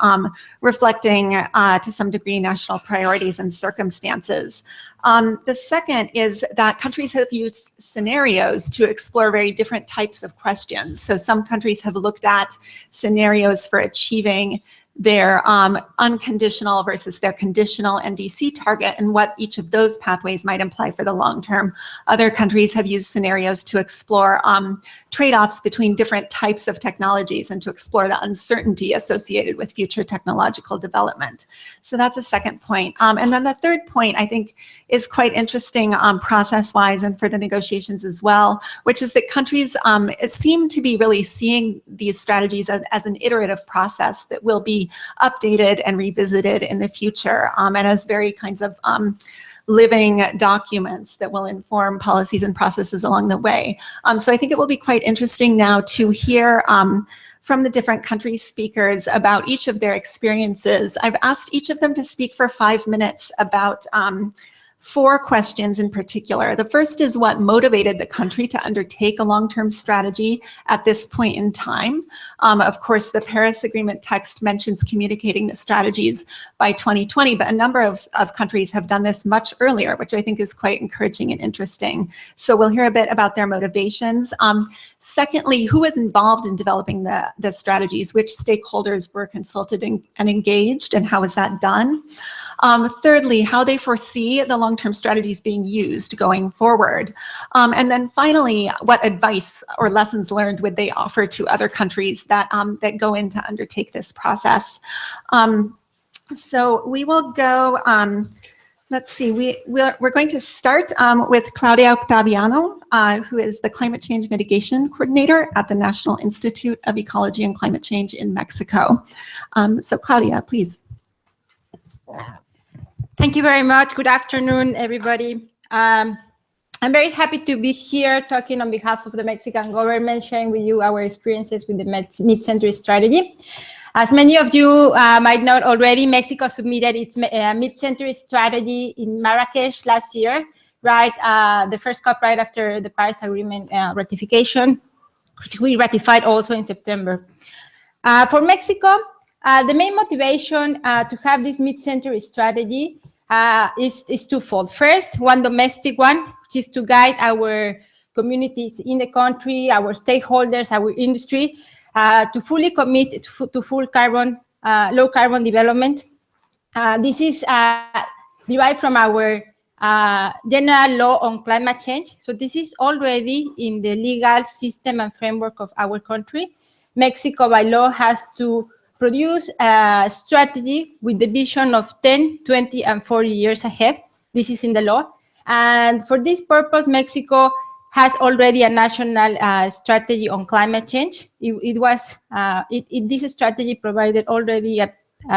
reflecting to some degree national priorities and circumstances. The second is that countries have used scenarios to explore very different types of questions. So some countries have looked at scenarios for achieving their unconditional versus their conditional NDC target and what each of those pathways might imply for the long term. Other countries have used scenarios to explore trade-offs between different types of technologies and to explore the uncertainty associated with future technological development. So that's a second point. And then the third point, I think, is quite interesting process-wise and for the negotiations as well, which is that countries seem to be really seeing these strategies as an iterative process that will be updated and revisited in the future, and as very kinds of living documents that will inform policies and processes along the way. So I think it will be quite interesting now to hear from the different country speakers about each of their experiences. I've asked each of them to speak for 5 minutes about 4 questions in particular. The first is what motivated the country to undertake a long-term strategy at this point in time. Of course, the Paris Agreement text mentions communicating the strategies by 2020, but a number of countries have done this much earlier, which I think is quite encouraging and interesting. So we'll hear a bit about their motivations. Secondly, who was involved in developing the strategies? Which stakeholders were consulted and engaged, and how was that done? Thirdly, how they foresee the long-term strategies being used going forward. And then finally, what advice or lessons learned would they offer to other countries that, that go in to undertake this process? So we will go, let's see, we're going to start with Claudia Octaviano, who is the Climate Change Mitigation Coordinator at the National Institute of Ecology and Climate Change in Mexico. So Claudia, please. Thank you very much. Good afternoon, everybody. I'm very happy to be here talking on behalf of the Mexican government, sharing with you our experiences with the mid-century strategy. As many of you might know already, Mexico submitted its mid-century strategy in Marrakesh last year, right? The first COP right after the Paris Agreement ratification, which we ratified also in September. For Mexico, the main motivation to have this mid-century strategy is twofold. First, one domestic one, which is to guide our communities in the country, our stakeholders, our industry, to fully commit to full carbon, low carbon development. This is derived from our general law on climate change. So this is already in the legal system and framework of our country. Mexico by law has to produce a strategy with the vision of 10, 20, and 40 years ahead. This is in the law. And for this purpose, Mexico has already a national strategy on climate change. This strategy provided already a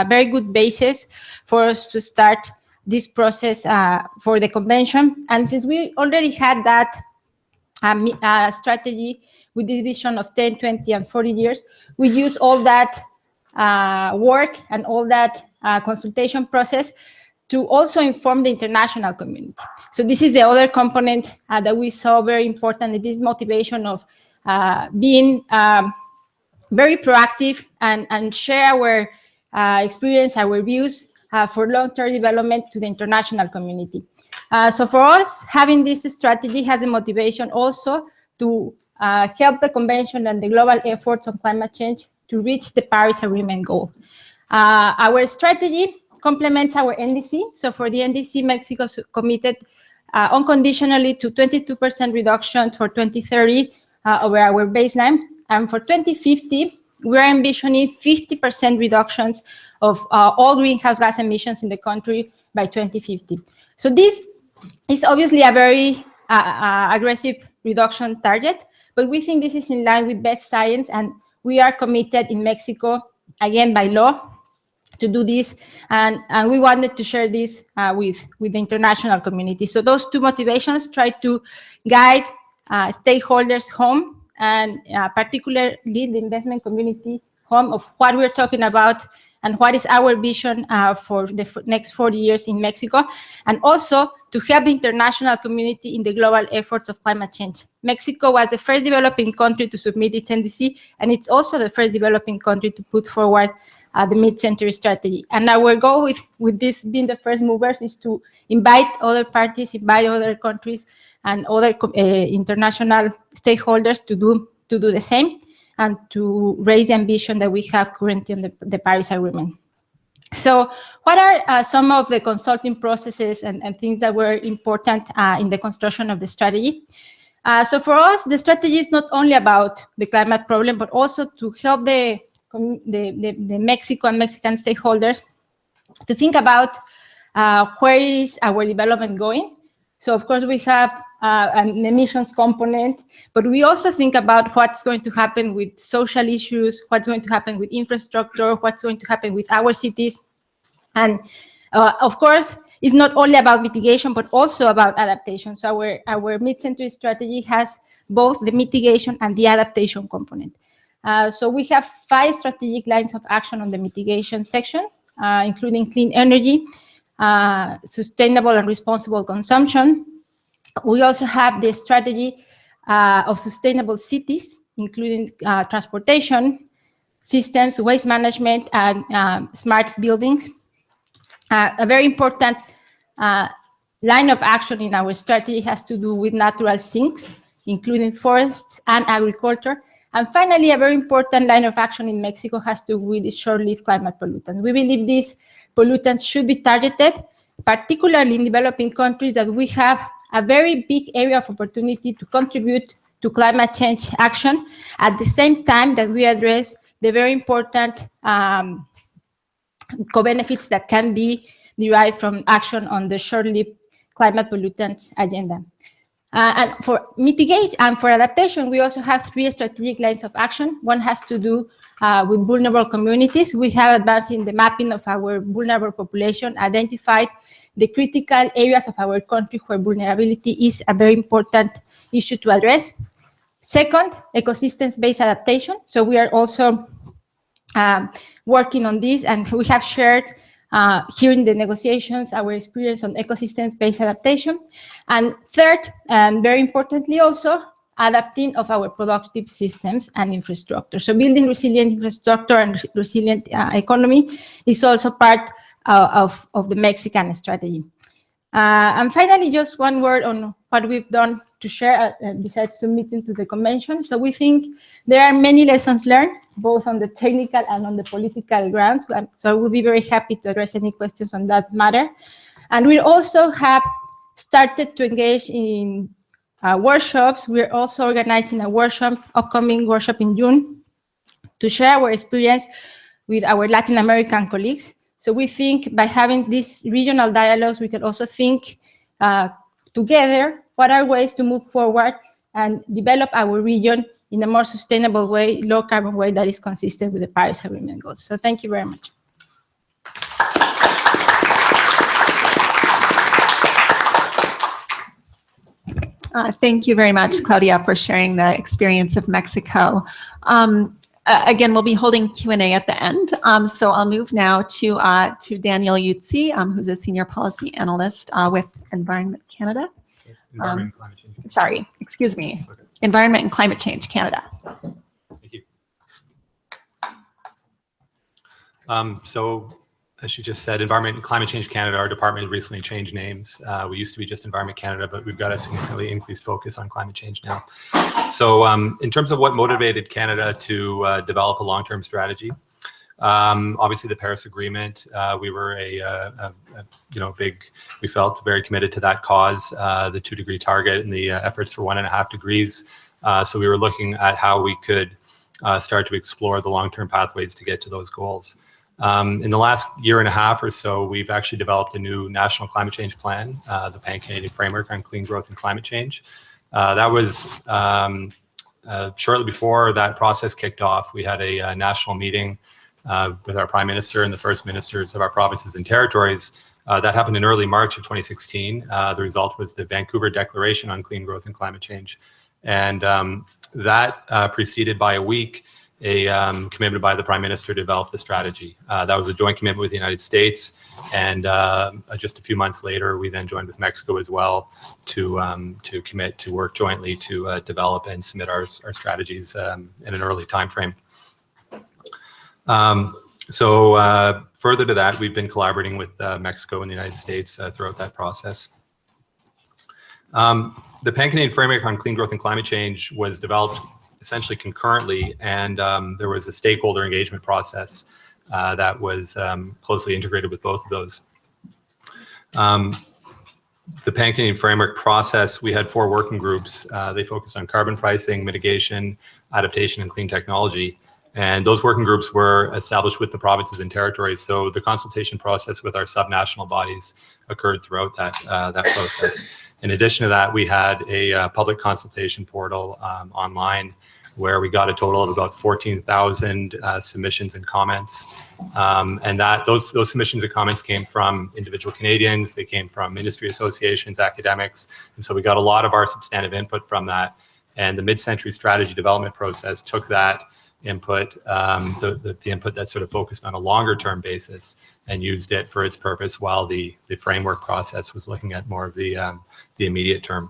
very good basis for us to start this process for the convention. And since we already had that strategy with this vision of 10, 20, and 40 years, we use all that work and all that consultation process to also inform the international community. So this is the other component that we saw very important, this motivation of being very proactive and share our experience, our views for long-term development to the international community. So for us, having this strategy has a motivation also to help the convention and the global efforts on climate change to reach the Paris Agreement goal. Our strategy complements our NDC. So for the NDC, Mexico committed unconditionally to 22% reduction for 2030 over our baseline. And for 2050, we're envisioning 50% reductions of all greenhouse gas emissions in the country by 2050. So this is obviously a very aggressive reduction target, but we think this is in line with best science, and we are committed in Mexico, again by law, to do this, and we wanted to share this with the international community. So those two motivations try to guide stakeholders home, and particularly the investment community home, of what we're talking about and what is our vision for the next 40 years in Mexico, and also to help the international community in the global efforts of climate change. Mexico was the first developing country to submit its NDC, and it's also the first developing country to put forward the mid-century strategy. And our goal with this being the first movers is to invite other parties, invite other countries and other international stakeholders to do the same, and to raise the ambition that we have currently in the Paris Agreement. So what are some of the consulting processes and things that were important in the construction of the strategy? So for us, the strategy is not only about the climate problem, but also to help the Mexico and Mexican stakeholders to think about where is our development going. So of course we have an emissions component, but we also think about what's going to happen with social issues, what's going to happen with infrastructure, what's going to happen with our cities. And of course, it's not only about mitigation, but also about adaptation. So our mid-century strategy has both the mitigation and the adaptation component. So we have 5 strategic lines of action on the mitigation section, including clean energy, sustainable and responsible consumption. We also have the strategy of sustainable cities, including transportation systems, waste management, and smart buildings. A very important line of action in our strategy has to do with natural sinks, including forests and agriculture. And finally, a very important line of action in Mexico has to do with the short-lived climate pollutants. We believe these pollutants should be targeted, particularly in developing countries that we have a very big area of opportunity to contribute to climate change action, at the same time that we address the very important co-benefits that can be derived from action on the short-lived climate pollutants agenda. And for mitigation and for adaptation, we also have 3 strategic lines of action. One has to do with vulnerable communities. We have advanced in the mapping of our vulnerable population, identified the critical areas of our country where vulnerability is a very important issue to address. Second, ecosystems-based adaptation. So we are also working on this, and we have shared here in the negotiations our experience on ecosystems-based adaptation. And third, and very importantly also, adapting of our productive systems and infrastructure. So building resilient infrastructure and resilient economy is also part of the Mexican strategy. And finally, just one word on what we've done to share besides submitting to the convention. So we think there are many lessons learned, both on the technical and on the political grounds. So we'll be very happy to address any questions on that matter. And we also have started to engage in workshops. We're also organizing a workshop, upcoming workshop in June, to share our experience with our Latin American colleagues. So we think by having these regional dialogues, we can also think together what are ways to move forward and develop our region in a more sustainable way, low carbon way that is consistent with the Paris Agreement goals. So thank you very much. Thank you very much, Claudia, for sharing the experience of Mexico. Again, we'll be holding Q&A at the end. So I'll move now to Daniel Yutzi, who's a senior policy analyst with Environment Canada. Environment and Climate Change. Sorry, excuse me. Okay. Environment and Climate Change Canada. Thank you. So, as you just said, Environment and Climate Change Canada, our department recently changed names. We used to be just Environment Canada, but we've got a significantly increased focus on climate change now. So in terms of what motivated Canada to develop a long-term strategy, obviously the Paris Agreement, we were we felt very committed to that cause, the 2-degree target and the efforts for 1.5 degrees. So we were looking at how we could start to explore the long-term pathways to get to those goals. In the last 1.5 years or so, we've actually developed a new national climate change plan, the Pan-Canadian Framework on Clean Growth and Climate Change. That was shortly before that process kicked off. We had a national meeting with our Prime Minister and the First Ministers of our provinces and territories. That happened in early March of 2016. The result was the Vancouver Declaration on Clean Growth and Climate Change. And that preceded by a week a commitment by the Prime Minister to develop the strategy. That was a joint commitment with the United States. And just a few months later, we then joined with Mexico as well to commit to work jointly to develop and submit our strategies in an early time frame. So further to that, we've been collaborating with Mexico and the United States throughout that process. The Pan-Canadian Framework on Clean Growth and Climate Change was developed essentially concurrently, and there was a stakeholder engagement process that was closely integrated with both of those. The Pan-Canadian Framework process, we had 4 working groups. They focused on carbon pricing, mitigation, adaptation, and clean technology. And those working groups were established with the provinces and territories. So the consultation process with our subnational bodies occurred throughout that process. In addition to that, we had a public consultation portal online where we got a total of about 14,000 submissions and comments. And those submissions and comments came from individual Canadians, they came from industry associations, academics. And so we got a lot of our substantive input from that. And the mid-century strategy development process took that input, the input that sort of focused on a longer term basis and used it for its purpose, while the framework process was looking at more of the immediate term.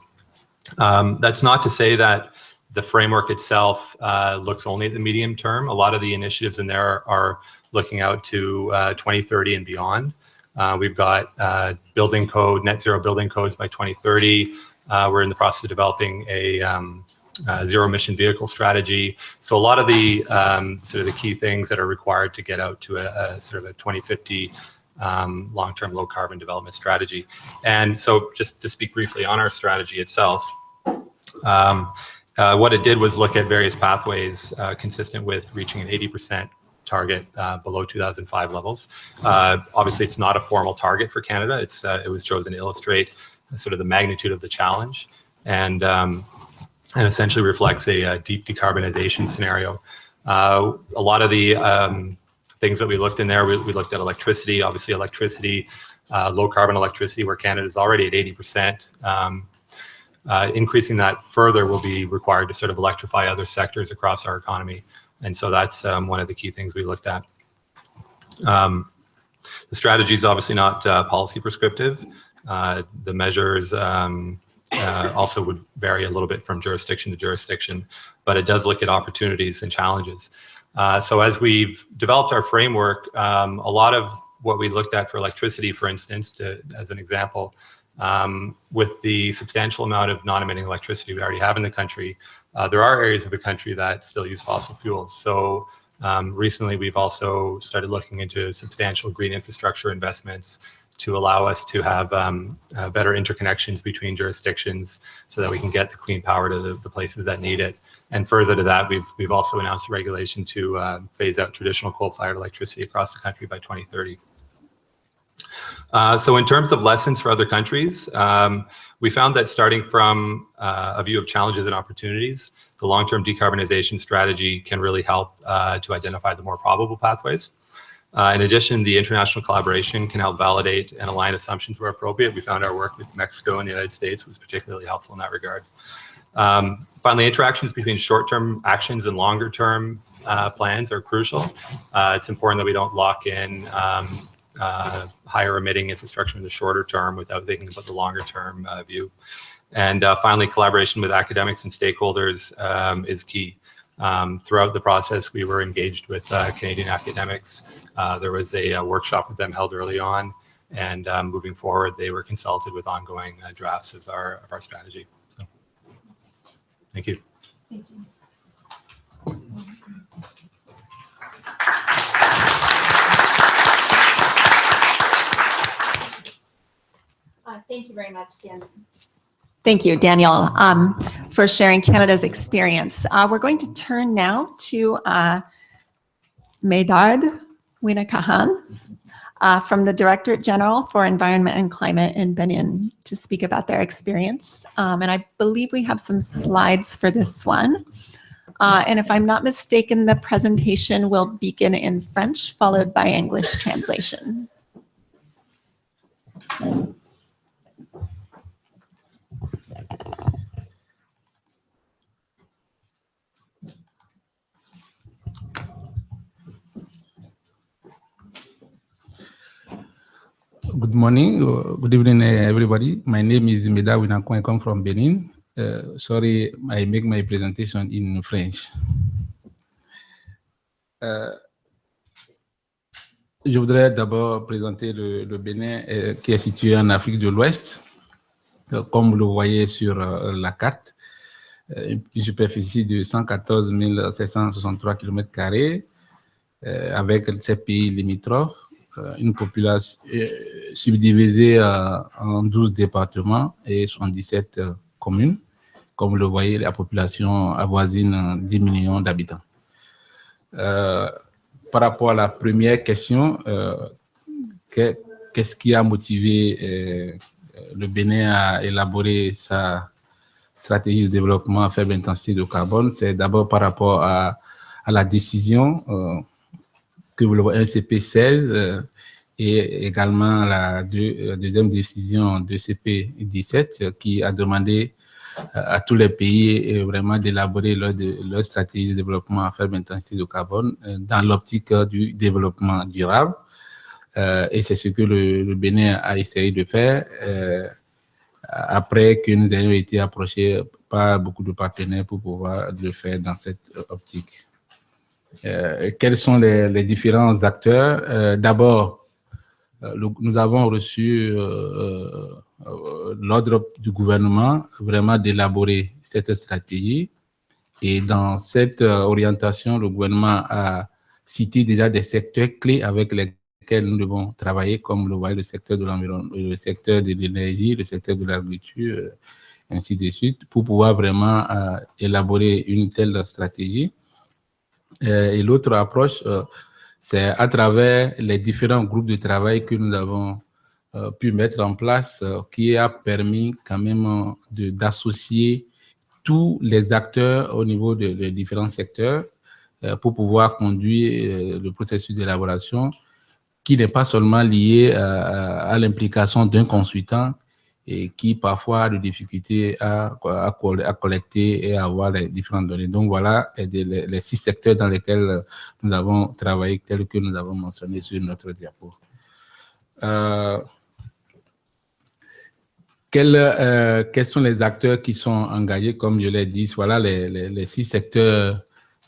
That's not to say that the framework itself looks only at the medium term. A lot of the initiatives in there are looking out to 2030 and beyond. We've got building code, net zero building codes by 2030. We're in the process of developing a zero emission vehicle strategy. So a lot of the sort of the key things that are required to get out to a sort of a 2050 long-term low carbon development strategy. And so just to speak briefly on our strategy itself, what it did was look at various pathways consistent with reaching an 80% target below 2005 levels. Obviously, it's not a formal target for Canada. It was chosen to illustrate sort of the magnitude of the challenge, and essentially reflects a deep decarbonization scenario. A lot of the things that we looked in there, we looked at electricity, obviously electricity, low carbon electricity, where Canada is already at 80%. Increasing that further will be required to sort of electrify other sectors across our economy. And so that's one of the key things we looked at. The strategy is obviously not policy prescriptive. The measures also would vary a little bit from jurisdiction to jurisdiction, but it does look at opportunities and challenges. So as we've developed our framework, a lot of what we looked at for electricity, for instance, as an example, with the substantial amount of non-emitting electricity we already have in the country, there are areas of the country that still use fossil fuels. So recently we've also started looking into substantial green infrastructure investments to allow us to have better interconnections between jurisdictions so that we can get the clean power to the places that need it. And further to that, we've also announced a regulation to phase out traditional coal-fired electricity across the country by 2030. So in terms of lessons for other countries, we found that starting from a view of challenges and opportunities, the long-term decarbonization strategy can really help to identify the more probable pathways. In addition, the international collaboration can help validate and align assumptions where appropriate. We found our work with Mexico and the United States was particularly helpful in that regard. Finally, interactions between short-term actions and longer-term plans are crucial. It's important that we don't lock in higher emitting infrastructure in the shorter term without thinking about the longer term view. And finally, collaboration with academics and stakeholders is key. Throughout the process, we were engaged with Canadian academics. There was a workshop with them held early on, and moving forward, they were consulted with ongoing drafts of our strategy. So, thank you. Thank you. Thank you very much, Daniel. Thank you, Daniel, for sharing Canada's experience. We're going to turn now to Medard Winakahan from the Directorate General for Environment and Climate in Benin to speak about their experience. And I believe we have some slides for this one. And if I'm not mistaken, the presentation will begin in French, followed by English translation. Good morning, good evening, everybody. My name is Meda Winakon. I come from Benin. Sorry, I make my presentation in French. Je voudrais d'abord présenter le Bénin qui est situé en Afrique de l'Ouest. Comme vous le voyez sur la carte, une superficie de 114 763 km², avec ces pays limitrophes, une population subdivisée en 12 départements et 77 communes. Comme vous le voyez, la population avoisine 10 millions d'habitants. Par rapport à la première question, qu'est-ce qui a motivé le Bénin à élaborer sa stratégie de développement à faible intensité de carbone? C'est d'abord par rapport à la décision que vous le voyez, CP 16 et également la deuxième décision de CP 17 qui a demandé à tous les pays vraiment d'élaborer leur stratégie de développement à faible intensité de carbone dans l'optique du développement durable. Et c'est ce que le Bénin a essayé de faire après que nous ayons été approchés par beaucoup de partenaires pour pouvoir le faire dans cette optique. Quels sont les différents acteurs? D'abord, nous avons reçu l'ordre du gouvernement vraiment d'élaborer cette stratégie. Et dans cette orientation, le gouvernement a cité déjà des secteurs clés avec lesquels nous devons travailler, comme le secteur de l'environnement, le secteur de l'énergie, le secteur de l'agriculture, ainsi de suite, pour pouvoir vraiment élaborer une telle stratégie. Et l'autre approche, c'est à travers les différents groupes de travail que nous avons pu mettre en place, qui a permis quand même d'associer tous les acteurs au niveau des différents secteurs pour pouvoir conduire le processus d'élaboration qui n'est pas seulement lié à l'implication d'un consultant et qui parfois a des difficultés à collecter et à avoir les différentes données. Donc voilà les 6 secteurs dans lesquels nous avons travaillé, tels que nous avons mentionné sur notre diapo. Quels sont les acteurs qui sont engagés? Comme je l'ai dit, voilà les 6 secteurs,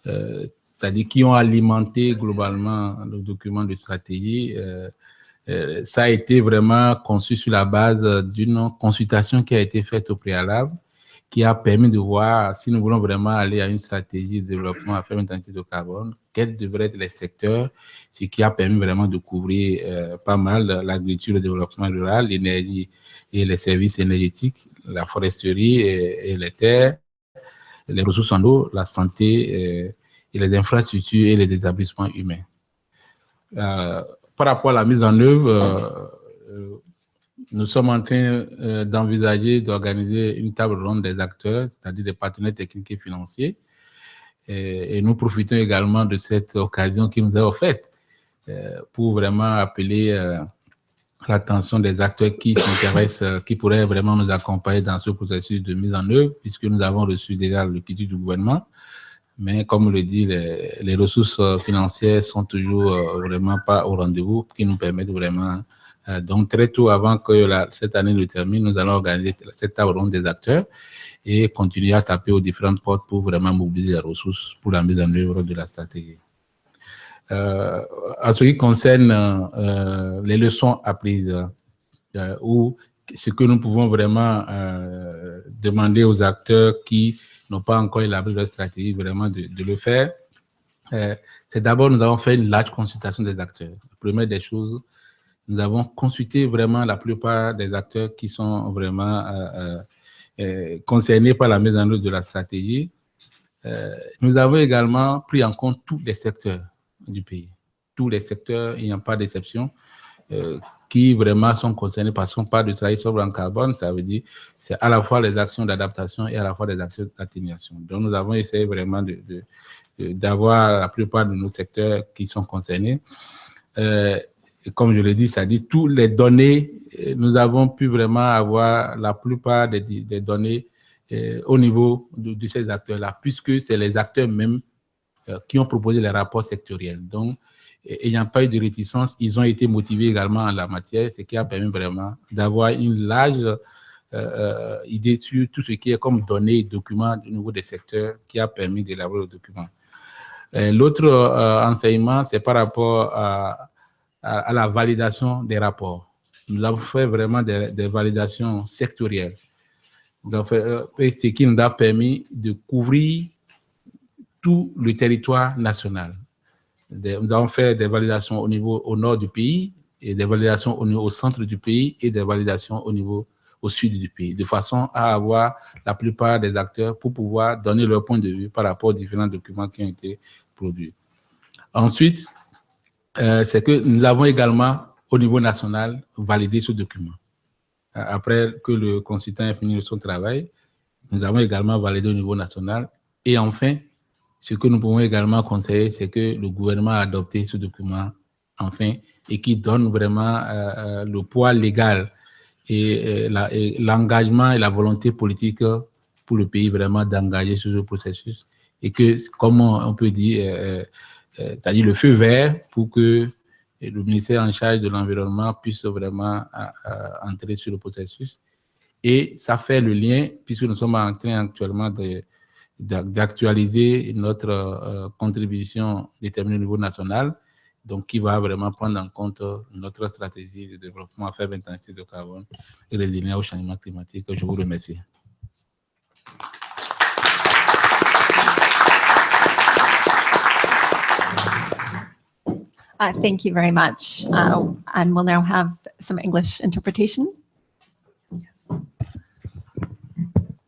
c'est-à-dire qui ont alimenté globalement le document de stratégie. Ça a été vraiment conçu sur la base d'une consultation qui a été faite au préalable, qui a permis de voir si nous voulons vraiment aller à une stratégie de développement à faible intensité de carbone, quels devraient être les secteurs, ce qui a permis vraiment de couvrir pas mal l'agriculture, le développement rural, l'énergie et les services énergétiques, la foresterie et les terres, les ressources en eau, la santé et les infrastructures et les établissements humains. Par rapport à la mise en œuvre, nous sommes en train d'envisager d'organiser une table ronde des acteurs, c'est-à-dire des partenaires techniques et financiers. Et nous profitons également de cette occasion qui nous est offerte pour vraiment appeler l'attention des acteurs qui s'intéressent, qui pourraient vraiment nous accompagner dans ce processus de mise en œuvre, puisque nous avons reçu déjà le pedido du gouvernement. Mais comme on le dit, les ressources financières sont toujours vraiment pas au rendez-vous, qui nous permettent vraiment. Donc très tôt avant que cette année ne termine, nous allons organiser cette table ronde des acteurs et continuer à taper aux différentes portes pour vraiment mobiliser les ressources pour la mise en œuvre de la stratégie. En ce qui concerne les leçons apprises, ou ce que nous pouvons vraiment demander aux acteurs qui n'ont pas encore élaboré leur stratégie, vraiment de le faire, c'est d'abord, nous avons fait une large consultation des acteurs. La première des choses, nous avons consulté vraiment la plupart des acteurs qui sont vraiment concernés par la mise en œuvre de la stratégie. Nous avons également pris en compte tous les secteurs du pays. Tous les secteurs, il n'y a pas d'exception, qui vraiment sont concernés par ce qu'on parle de travail sobre en carbone. Ça veut dire c'est à la fois les actions d'adaptation et à la fois les actions d'atténuation. Donc, nous avons essayé vraiment d'avoir la plupart de nos secteurs qui sont concernés. Et comme je l'ai dit, ça dit toutes les données, nous avons pu vraiment avoir la plupart des données au niveau de ces acteurs-là, puisque c'est les acteurs même qui ont proposé les rapports sectoriels. Donc, il n'y a pas eu de réticence, ils ont été motivés également en la matière, ce qui a permis vraiment d'avoir une large idée sur tout ce qui est comme données et documents au niveau des secteurs qui a permis d'élaborer le document. L'autre enseignement, c'est par rapport à la validation des rapports. Nous avons fait vraiment des validations sectorielles. Ce qui nous a permis de couvrir tout le territoire national. Nous avons fait des validations au nord du pays, et des validations au centre du pays, et des validations au sud du pays, de façon à avoir la plupart des acteurs pour pouvoir donner leur point de vue par rapport aux différents documents qui ont été produits. Ensuite, c'est que nous avons également, au niveau national, validé ce document. Après que le consultant ait fini son travail, nous avons également validé au niveau national. Et enfin, ce que nous pouvons également conseiller, c'est que le gouvernement a adopté ce document, enfin, et qui donne vraiment le poids légal et l'engagement et la volonté politique pour le pays vraiment d'engager sur le processus et que, comme on peut dire, c'est-à-dire le feu vert pour que le ministère en charge de l'environnement puisse vraiment entrer sur le processus. Et ça fait le lien, puisque nous sommes en train actuellement d'actualiser notre contribution déterminée au niveau national, donc qui va vraiment prendre en compte notre stratégie de développement à faible intensité de carbone et résilient au changement climatique. Je vous remercie. Thank you very much. And we'll now have some English interpretation.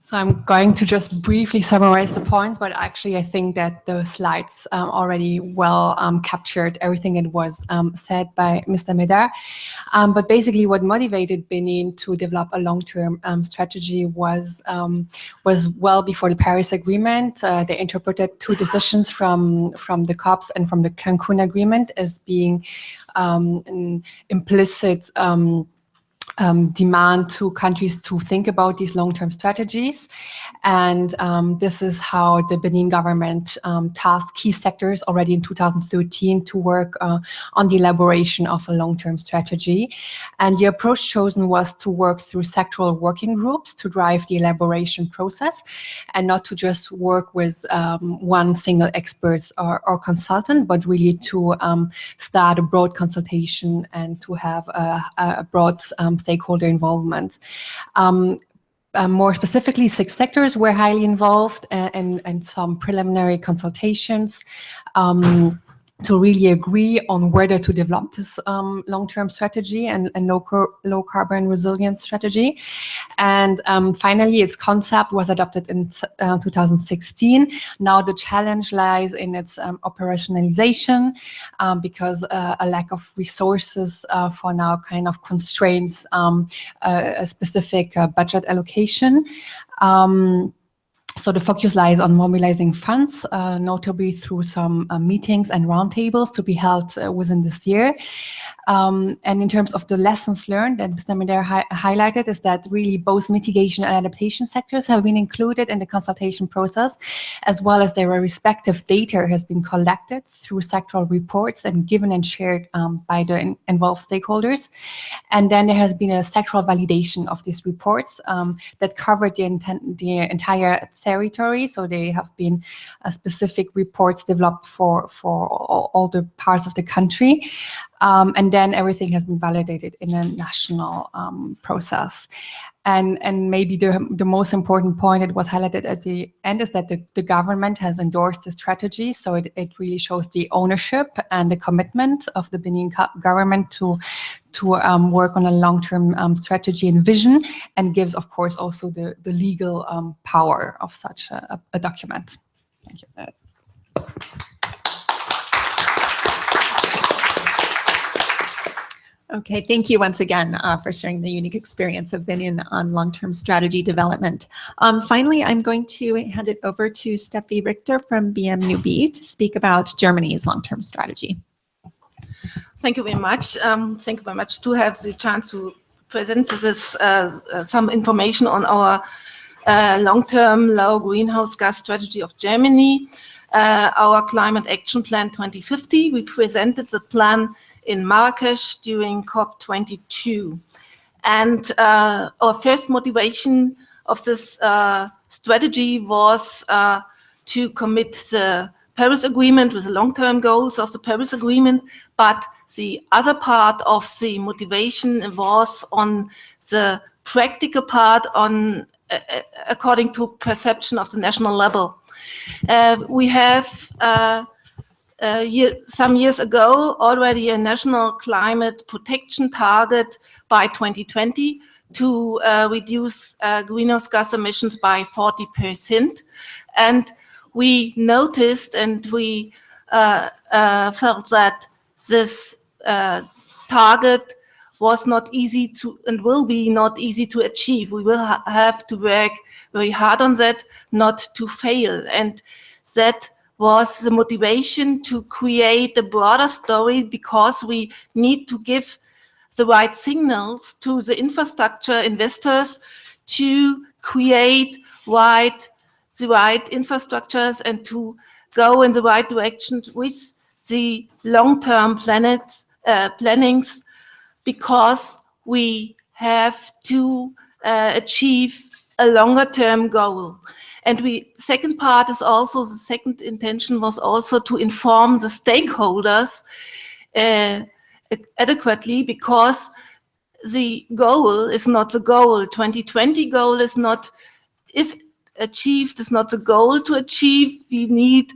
So I'm going to just briefly summarize the points, but actually I think that the slides already well captured everything that was said by Mr. Medar. But basically what motivated Benin to develop a long-term strategy was well before the Paris Agreement. They interpreted two decisions from the COPs and from the Cancun Agreement as being an implicit demand to countries to think about these long-term strategies. And this is how the Benin government tasked key sectors already in 2013 to work on the elaboration of a long-term strategy. And the approach chosen was to work through sectoral working groups to drive the elaboration process and not to just work with one single expert or consultant, but really to start a broad consultation and to have a broad stakeholder involvement. More specifically, 6 sectors were highly involved and some preliminary consultations to really agree on whether to develop this long-term strategy and low carbon resilience strategy. And finally, its concept was adopted in 2016. Now the challenge lies in its operationalization because a lack of resources for now kind of constrains a specific budget allocation. So the focus lies on mobilizing funds, notably through some meetings and roundtables to be held within this year. And in terms of the lessons learned that Mr. Medar highlighted is that really both mitigation and adaptation sectors have been included in the consultation process, as well as their respective data has been collected through sectoral reports and given and shared by the involved stakeholders. And then there has been a sectoral validation of these reports that covered the entire territory. So they have been specific reports developed for all the parts of the country. And then everything has been validated in a national process. And maybe the most important point that was highlighted at the end is that the government has endorsed the strategy. So it really shows the ownership and the commitment of the Benin government to work on a long-term strategy and vision, and gives, of course, also the legal power of such a document. Thank you. Okay, thank you once again for sharing the unique experience of Benin on long-term strategy development. Finally, I'm going to hand it over to Steffi Richter from BMUB to speak about Germany's long-term strategy. Thank you very much. Thank you very much to have the chance to present this some information on our long-term low greenhouse gas strategy of Germany, our Climate Action Plan 2050. We presented the plan in Marrakesh during COP22. And our first motivation of this strategy was to commit the Paris Agreement with the long-term goals of the Paris Agreement, but the other part of the motivation was on the practical part on according to perception of the national level. We have some years ago already a national climate protection target by 2020 to reduce greenhouse gas emissions by 40%. And we noticed and we felt that this target was not easy to and will be not easy to achieve. We will have to work very hard on that, not to fail. And that was the motivation to create a broader story, because we need to give the right signals to the infrastructure investors to create the right infrastructures and to go in the right direction with the long-term plannings, because we have to achieve a longer-term goal. And second part is also, the second intention was also to inform the stakeholders adequately, because the goal is not the goal. 2020 goal is not, if achieved, is not the goal to achieve. We need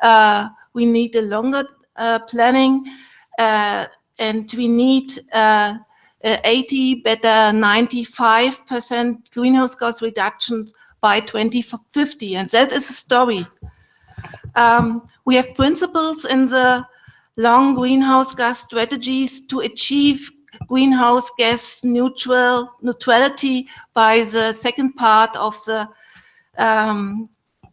a longer planning, and we need 80, better 95% greenhouse gas reductions by 2050, and that is a story. We have principles in the long greenhouse gas strategies to achieve greenhouse gas neutrality by the second part of the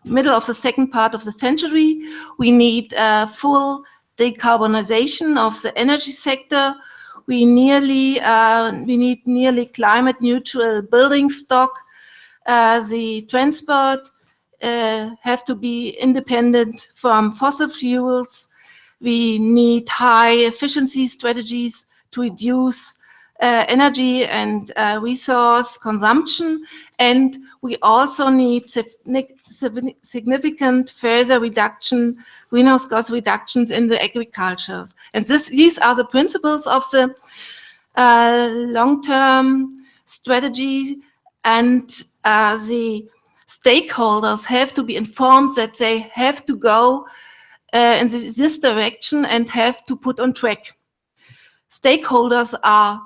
middle of the second part of the century. We need full decarbonization of the energy sector. We need nearly climate neutral building stock. The transport have to be independent from fossil fuels. We need high efficiency strategies to reduce energy and resource consumption. And we also need significant further greenhouse gas reductions in the agricultures. And these are the principles of the long-term strategy, and the stakeholders have to be informed that they have to go in this direction and have to put on track. Stakeholders are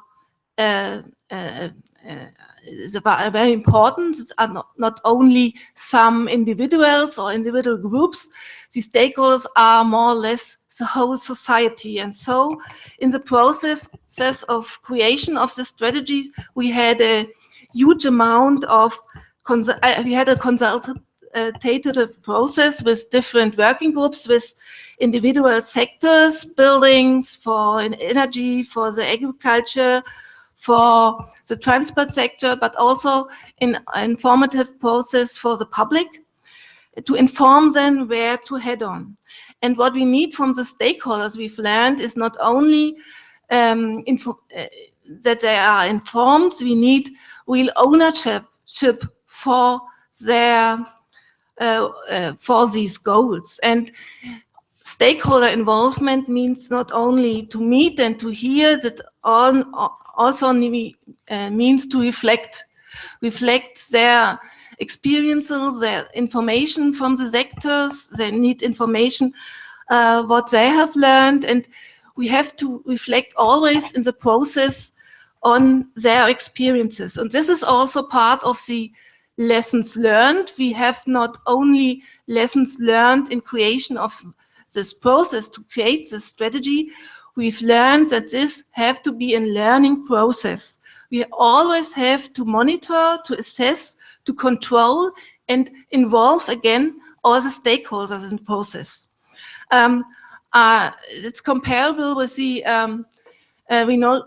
very important. It's not only some individuals or individual groups. The stakeholders are more or less the whole society. And so in the process of creation of the strategies, we had a huge amount of, we had a consultative process with different working groups, with individual sectors, buildings, for energy, for the agriculture, for the transport sector, but also an informative process for the public to inform them where to head on. And what we need from the stakeholders, we've learned, is not only that they are informed, we need real ownership for these goals. And stakeholder involvement means not only to meet and to hear, that also means to reflect their experiences, their information from the sectors. They need information what they have learned, and we have to reflect always in the process on their experiences. And this is also part of the lessons learned. We have not only lessons learned in creation of this process to create this strategy, we've learned that this have to be a learning process. We always have to monitor, to assess, to control, and involve again all the stakeholders in the process. It's comparable with the, we know,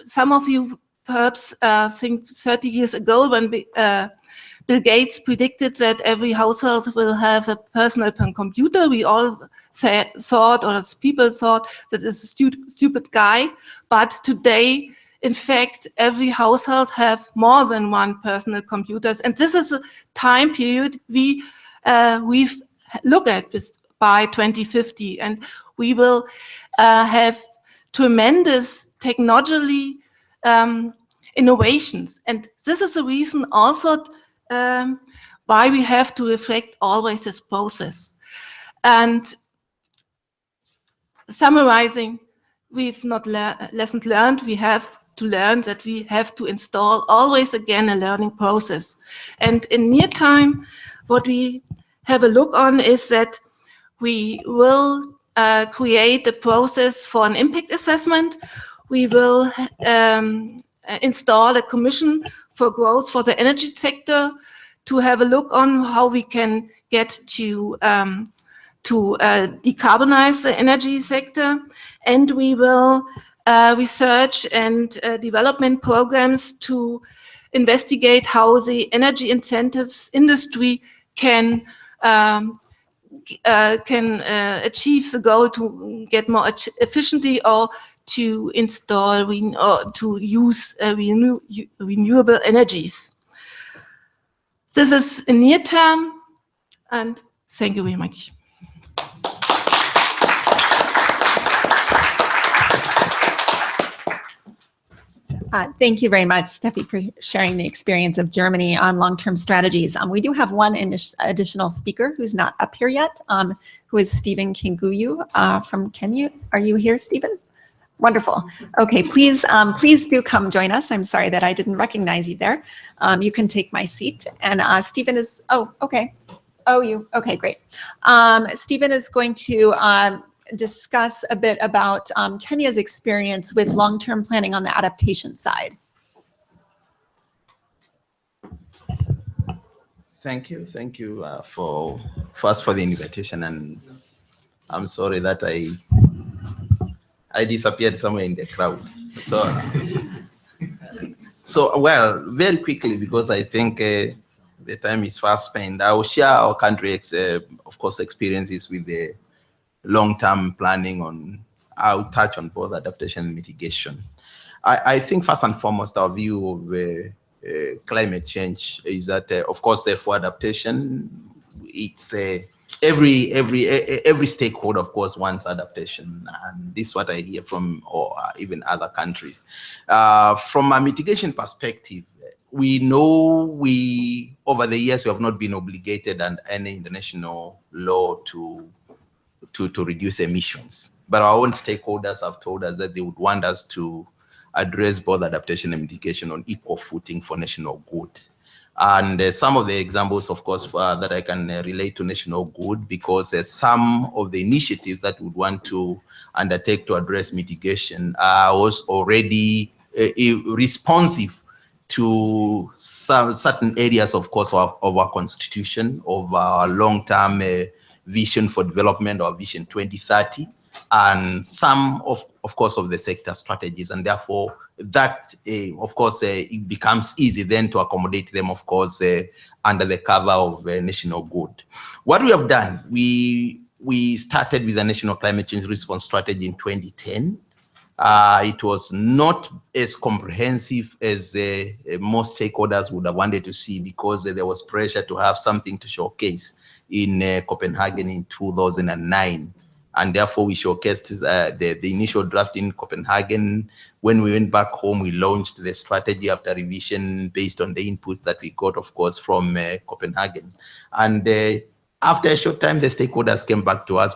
some of you perhaps think 30 years ago when Bill Gates predicted that every household will have a personal computer. We all thought, or people thought, that it's a stupid guy. But today, in fact, every household have more than one personal computers. And this is a time period we've looked at this by 2050. And we will have tremendous technologically innovations. And this is a reason also why we have to reflect always this process. And summarizing, we've not lessons learned. We have to learn that we have to install always again a learning process. And in near time, what we have a look on is that we will create a process for an impact assessment. We will install a commission for growth for the energy sector to have a look on how we can get to decarbonize the energy sector. And we will research and development programs to investigate how the energy incentives industry can achieve the goal to get more efficiently or to install or to use renewable energies. This is in near term, and thank you very much. Thank you very much, Steffi, for sharing the experience of Germany on long-term strategies. We do have one additional speaker who's not up here yet, who is Stephen Kinguyu from Kenya. Are you here, Stephen? Wonderful. Okay, please do come join us. I'm sorry that I didn't recognize you there. You can take my seat. And Stephen is, okay. Okay, great. Stephen is going to discuss a bit about Kenya's experience with long-term planning on the adaptation side. Thank you for the invitation, and I'm sorry that I disappeared somewhere in the crowd. So well, very quickly, because I think the time is fast spent, I will share our country's, of course, experiences with the long-term planning on, I'll touch on both adaptation and mitigation. I think first and foremost, our view of climate change is that, of course, for adaptation, it's every stakeholder, of course, wants adaptation, and this is what I hear from even other countries. From a mitigation perspective, we know over the years we have not been obligated under any international law to reduce emissions, but our own stakeholders have told us that they would want us to address both adaptation and mitigation on equal footing for national good. And some of the examples, of course, that I can relate to national good, because some of the initiatives that we would want to undertake to address mitigation was already responsive to some certain areas, of course, of our constitution, of our long-term vision for development, or Vision 2030, and some of course of the sector strategies, and therefore that of course it becomes easy then to accommodate them, of course, under the cover of national good. What we have done, we started with the National Climate Change Response Strategy in 2010. It was not as comprehensive as most stakeholders would have wanted to see, because there was pressure to have something to showcase in Copenhagen in 2009. And therefore we showcased the initial draft in Copenhagen. When we went back home, we launched the strategy after revision based on the inputs that we got, of course, from Copenhagen. And after a short time, the stakeholders came back to us.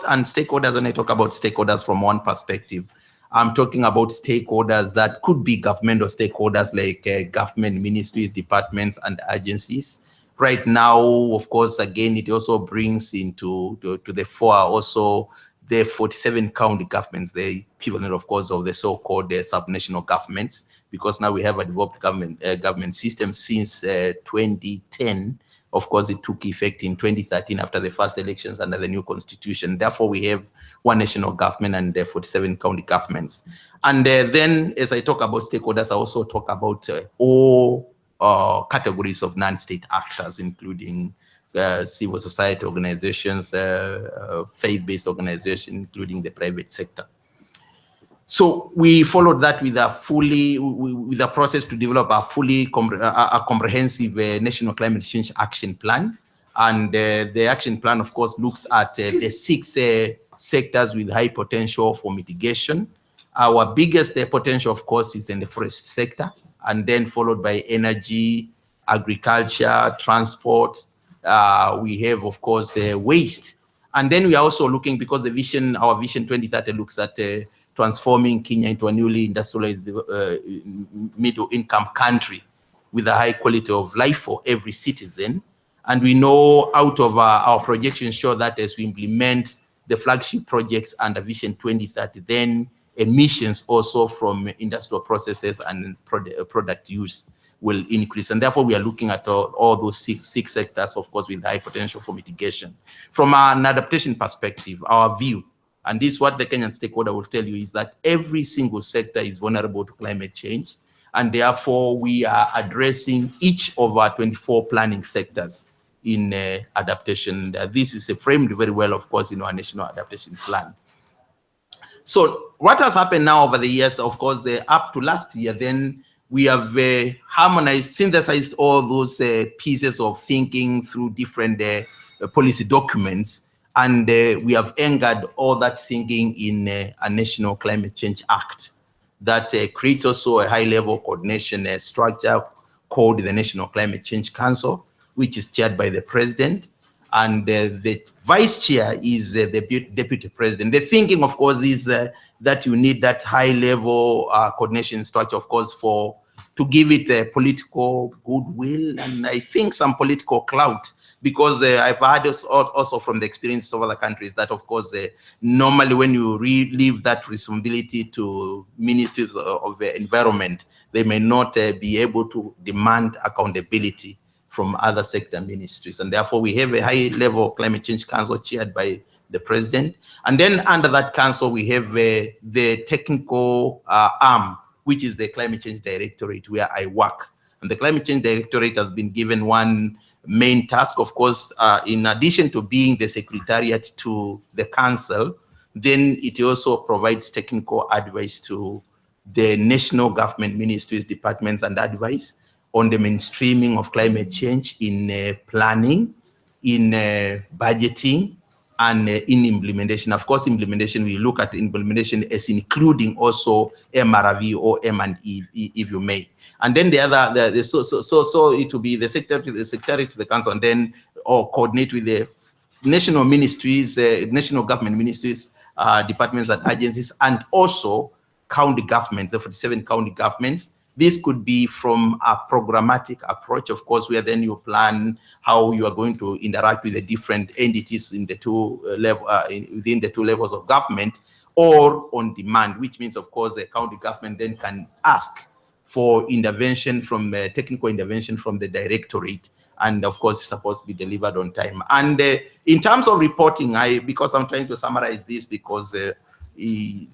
And stakeholders, when I talk about stakeholders from one perspective, I'm talking about stakeholders that could be governmental stakeholders, like government ministries, departments, and agencies. Right now, of course, again, it also brings into to the fore also the 47 county governments, the equivalent, of course, of the so-called subnational governments, because now we have a developed government system since 2010. Of course, it took effect in 2013 after the first elections under the new constitution. Therefore, we have one national government and 47 county governments. And then, as I talk about stakeholders, I also talk about all categories of non-state actors, including civil society organizations, faith-based organizations, including the private sector. So we followed that with a process to develop a comprehensive national climate change action plan. And the action plan, of course, looks at the 6 sectors with high potential for mitigation. Our biggest potential, of course, is in the forest sector, and then followed by energy, agriculture, transport. We have, of course, waste. And then we are also looking, because our Vision 2030 looks at transforming Kenya into a newly industrialized middle-income country with a high quality of life for every citizen. And we know out of our projections show that as we implement the flagship projects under Vision 2030, then emissions also from industrial processes and product use will increase. And therefore, we are looking at all those six sectors, of course, with high potential for mitigation. From an adaptation perspective, our view, and this is what the Kenyan stakeholder will tell you, is that every single sector is vulnerable to climate change. And therefore, we are addressing each of our 24 planning sectors in adaptation. This is framed very well, of course, in our National Adaptation Plan. So what has happened now over the years, of course, up to last year, then we have harmonized, synthesized all those pieces of thinking through different policy documents, and we have anchored all that thinking in a National Climate Change Act that creates also a high-level coordination structure called the National Climate Change Council, which is chaired by the President, and the Vice Chair is the Deputy President. The thinking, of course, is that you need that high-level coordination structure, of course, to give it a political goodwill and I think some political clout, because I've heard also from the experience of other countries that, of course, normally when you leave that responsibility to ministries of the environment, they may not be able to demand accountability from other sector ministries. And therefore, we have a high-level climate change council chaired by the President. And then under that council, we have the technical arm, which is the Climate Change Directorate, where I work. And the Climate Change Directorate has been given one main task, of course, in addition to being the secretariat to the council, then it also provides technical advice to the national government ministries, departments, and advice on the mainstreaming of climate change in planning, in budgeting, and in implementation. Of course, implementation, we look at implementation as including also MRV or M&E, if you may. And then the other, so it will be the secretary to the council, and then or coordinate with the national ministries, national government ministries, departments and agencies, and also county governments, the 47 county governments. This could be from a programmatic approach, of course, where then you plan how you are going to interact with the different entities in the within the two levels of government, or on demand, which means, of course, the county government then can ask for intervention from technical intervention from the directorate, and of course, it's supposed to be delivered on time. And in terms of reporting, because I'm trying to summarize this because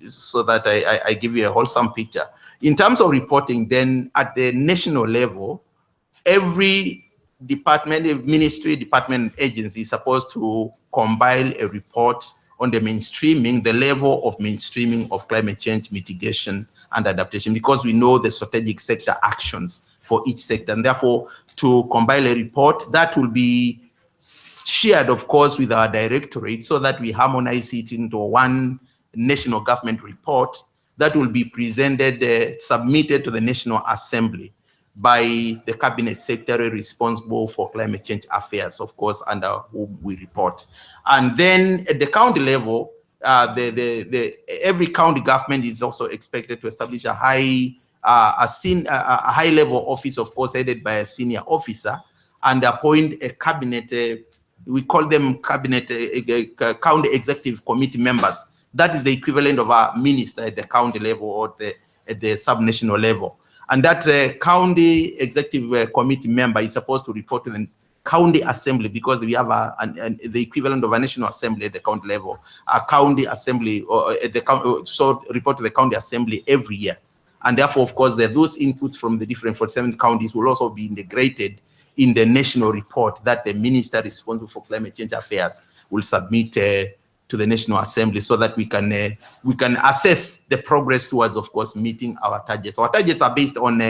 so that I give you a wholesome picture. In terms of reporting, then at the national level, every department, ministry, department, agency is supposed to compile a report on the mainstreaming, the level of mainstreaming of climate change mitigation and adaptation, because we know the strategic sector actions for each sector. And therefore, to compile a report that will be shared, of course, with our directorate so that we harmonize it into one national government report that will be presented, submitted to the National Assembly by the cabinet secretary responsible for climate change affairs, of course, under whom we report. And then at the county level, every county government is also expected to establish a high-level office, of course, headed by a senior officer, and appoint a cabinet, we call them cabinet, county executive committee members. That is the equivalent of a minister at the county level or at the subnational level. And that county executive committee member is supposed to report to the county assembly, because we have the equivalent of a national assembly at the county level, a county assembly, or at the county, so report to the county assembly every year. And therefore, of course, those inputs from the different 47 counties will also be integrated in the national report that the minister responsible for climate change affairs will submit to the National Assembly, so that we can assess the progress towards, of course, meeting our targets. Our targets are based on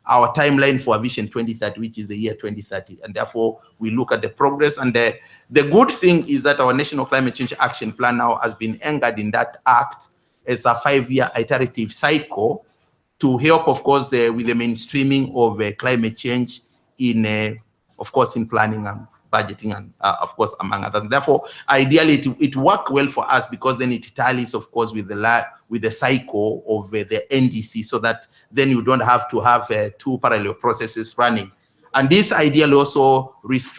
our timeline for Aviation 2030, which is the year 2030, and therefore we look at the progress. And the good thing is that our National Climate Change Action Plan now has been anchored in that act as a 5-year iterative cycle to help, of course, with the mainstreaming of climate change in of course, in planning and budgeting, and of course, among others. Therefore, ideally, it worked well for us, because then it tallies, of course, with the cycle of the NDC, so that then you don't have to have two parallel processes running. And this ideally also is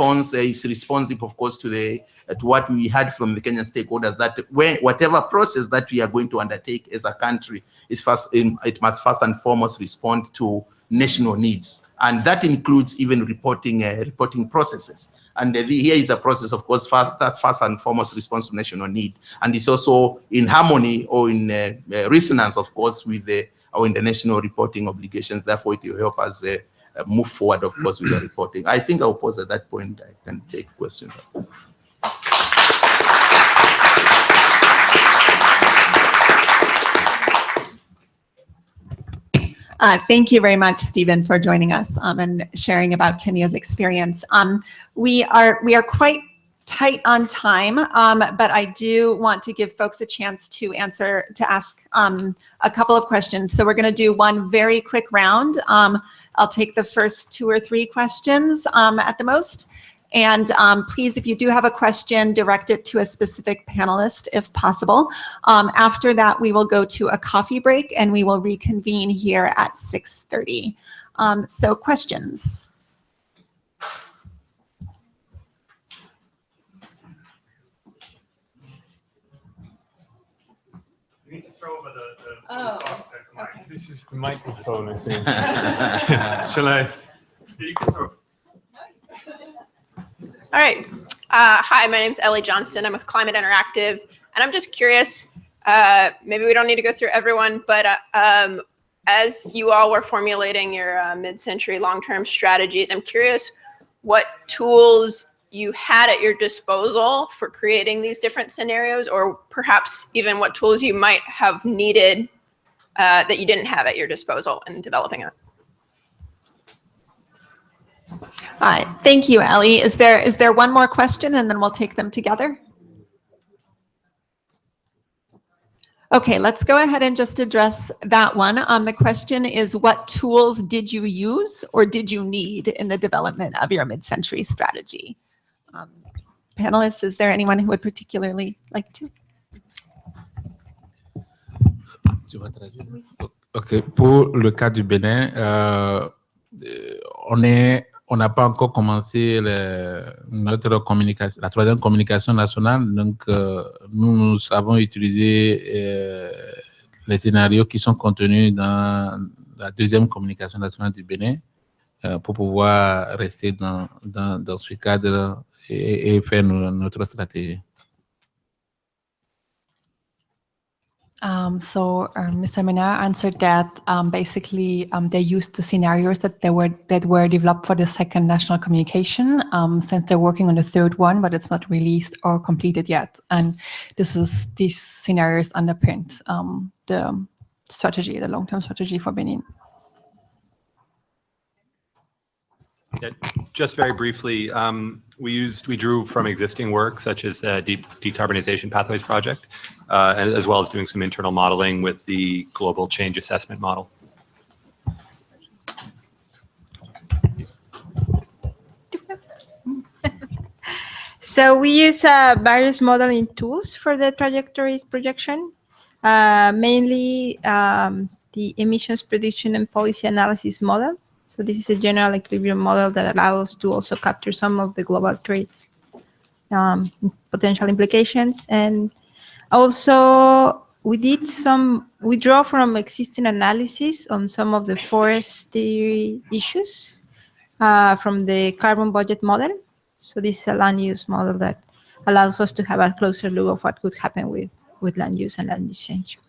responsive, of course, to what we had from the Kenyan stakeholders, that whatever process that we are going to undertake as a country, it must first and foremost respond to national needs, and that includes even reporting processes. And here is a process, of course, that's first and foremost response to national need, and it's also in harmony or in resonance, of course, with our international reporting obligations. Therefore, it will help us move forward, of course, with the reporting. I think I'll pause at that point. I can take questions. Thank you very much, Stephen, for joining us and sharing about Kenya's experience. We are quite tight on time, but I do want to give folks a chance to ask a couple of questions. So we're going to do one very quick round. I'll take the first 2 or 3 questions at the most. And please, if you do have a question, direct it to a specific panelist if possible. After that, we will go to a coffee break and we will reconvene here at 6:30. So questions? You need to throw over the okay. This is the microphone, I think. Shall I? You can throw. All right. Hi, my name is Ellie Johnston. I'm with Climate Interactive, and I'm just curious, maybe we don't need to go through everyone, but as you all were formulating your mid-century long-term strategies, I'm curious what tools you had at your disposal for creating these different scenarios, or perhaps even what tools you might have needed that you didn't have at your disposal in developing it. Thank you, Ellie. Is there one more question and then we'll take them together? Okay, let's go ahead and just address that one. The question is, what tools did you use or did you need in the development of your mid-century strategy? Panelists, is there anyone who would particularly like to? Ok, pour le cas du Bénin, on n'a pas encore commencé notre communication, la 3e communication nationale. Donc, nous avons utilisé les scénarios qui sont contenus dans la 2e communication nationale du Bénin pour pouvoir rester dans ce cadre et faire notre stratégie. Mr. Menard answered that basically they used the scenarios that were developed for the 2nd national communication, since they're working on the 3rd one, but it's not released or completed yet. And these scenarios underpinned the strategy, the long-term strategy for Benin. Yeah, just very briefly, we drew from existing work such as Decarbonization Pathways Project, as well as doing some internal modeling with the Global Change Assessment Model. So we use various modeling tools for the trajectories projection, mainly the emissions prediction and policy analysis model. So this is a general equilibrium model that allows us to also capture some of the global trade potential implications. And also we draw from existing analysis on some of the forestry issues from the carbon budget model. So this is a land use model that allows us to have a closer look of what could happen with land use and land use change.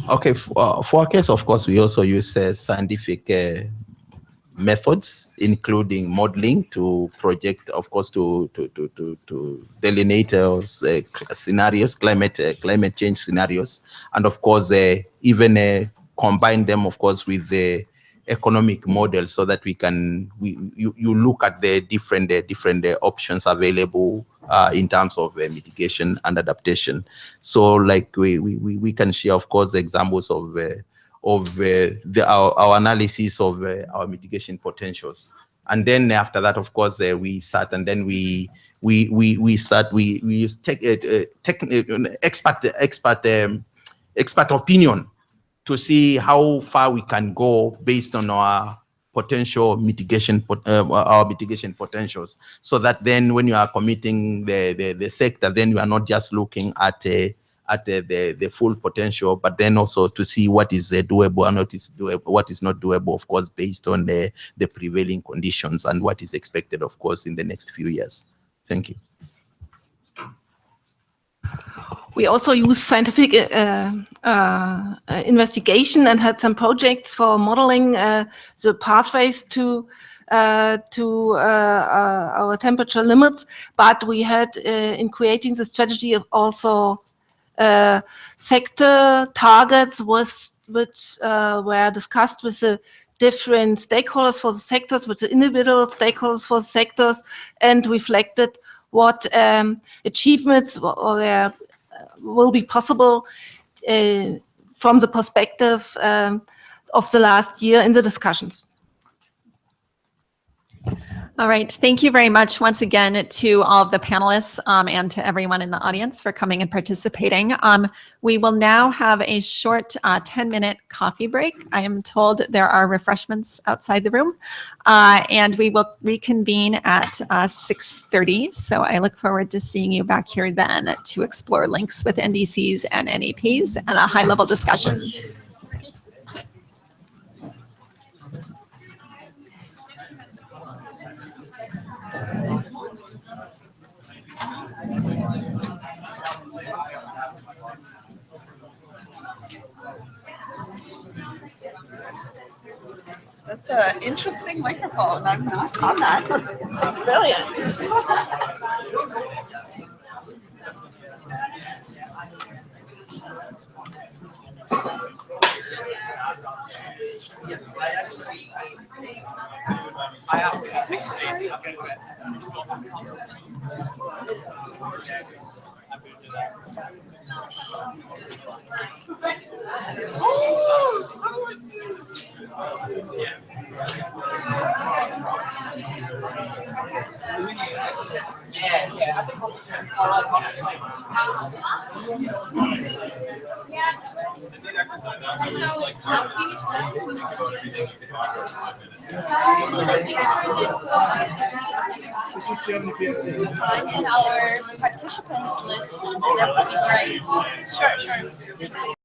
Okay, for our case, of course, we also use scientific methods, including modeling to project, of course, to delineate scenarios, climate change scenarios, and of course, even combine them, of course, with the economic model, so that you look at the different options available in terms of mitigation and adaptation. So, like we can share, of course, examples of our analysis of our mitigation potentials, and then after that, of course, we start, and then we use expert opinion to see how far we can go based on our potential mitigation, our mitigation potentials, so that then when you are committing the sector, then you are not just looking at the full potential, but then also to see what is doable and what is not doable, of course, based on the prevailing conditions and what is expected, of course, in the next few years. Thank you. We also use scientific investigation and had some projects for modeling the pathways to our temperature limits. But we had in creating the strategy of also sector targets which were discussed with the different stakeholders for the sectors, with the individual stakeholders for the sectors, and reflected what achievements will be possible from the perspective of the last year in the discussions. All right, thank you very much once again to all of the panelists and to everyone in the audience for coming and participating. We will now have a short 10-minute coffee break. I am told there are refreshments outside the room, and we will reconvene at 6:30. So I look forward to seeing you back here then to explore links with NDCs and NEPs and a high-level discussion. That's an interesting microphone. I'm not on that. It's brilliant. In our participants list, that would be great. Sure.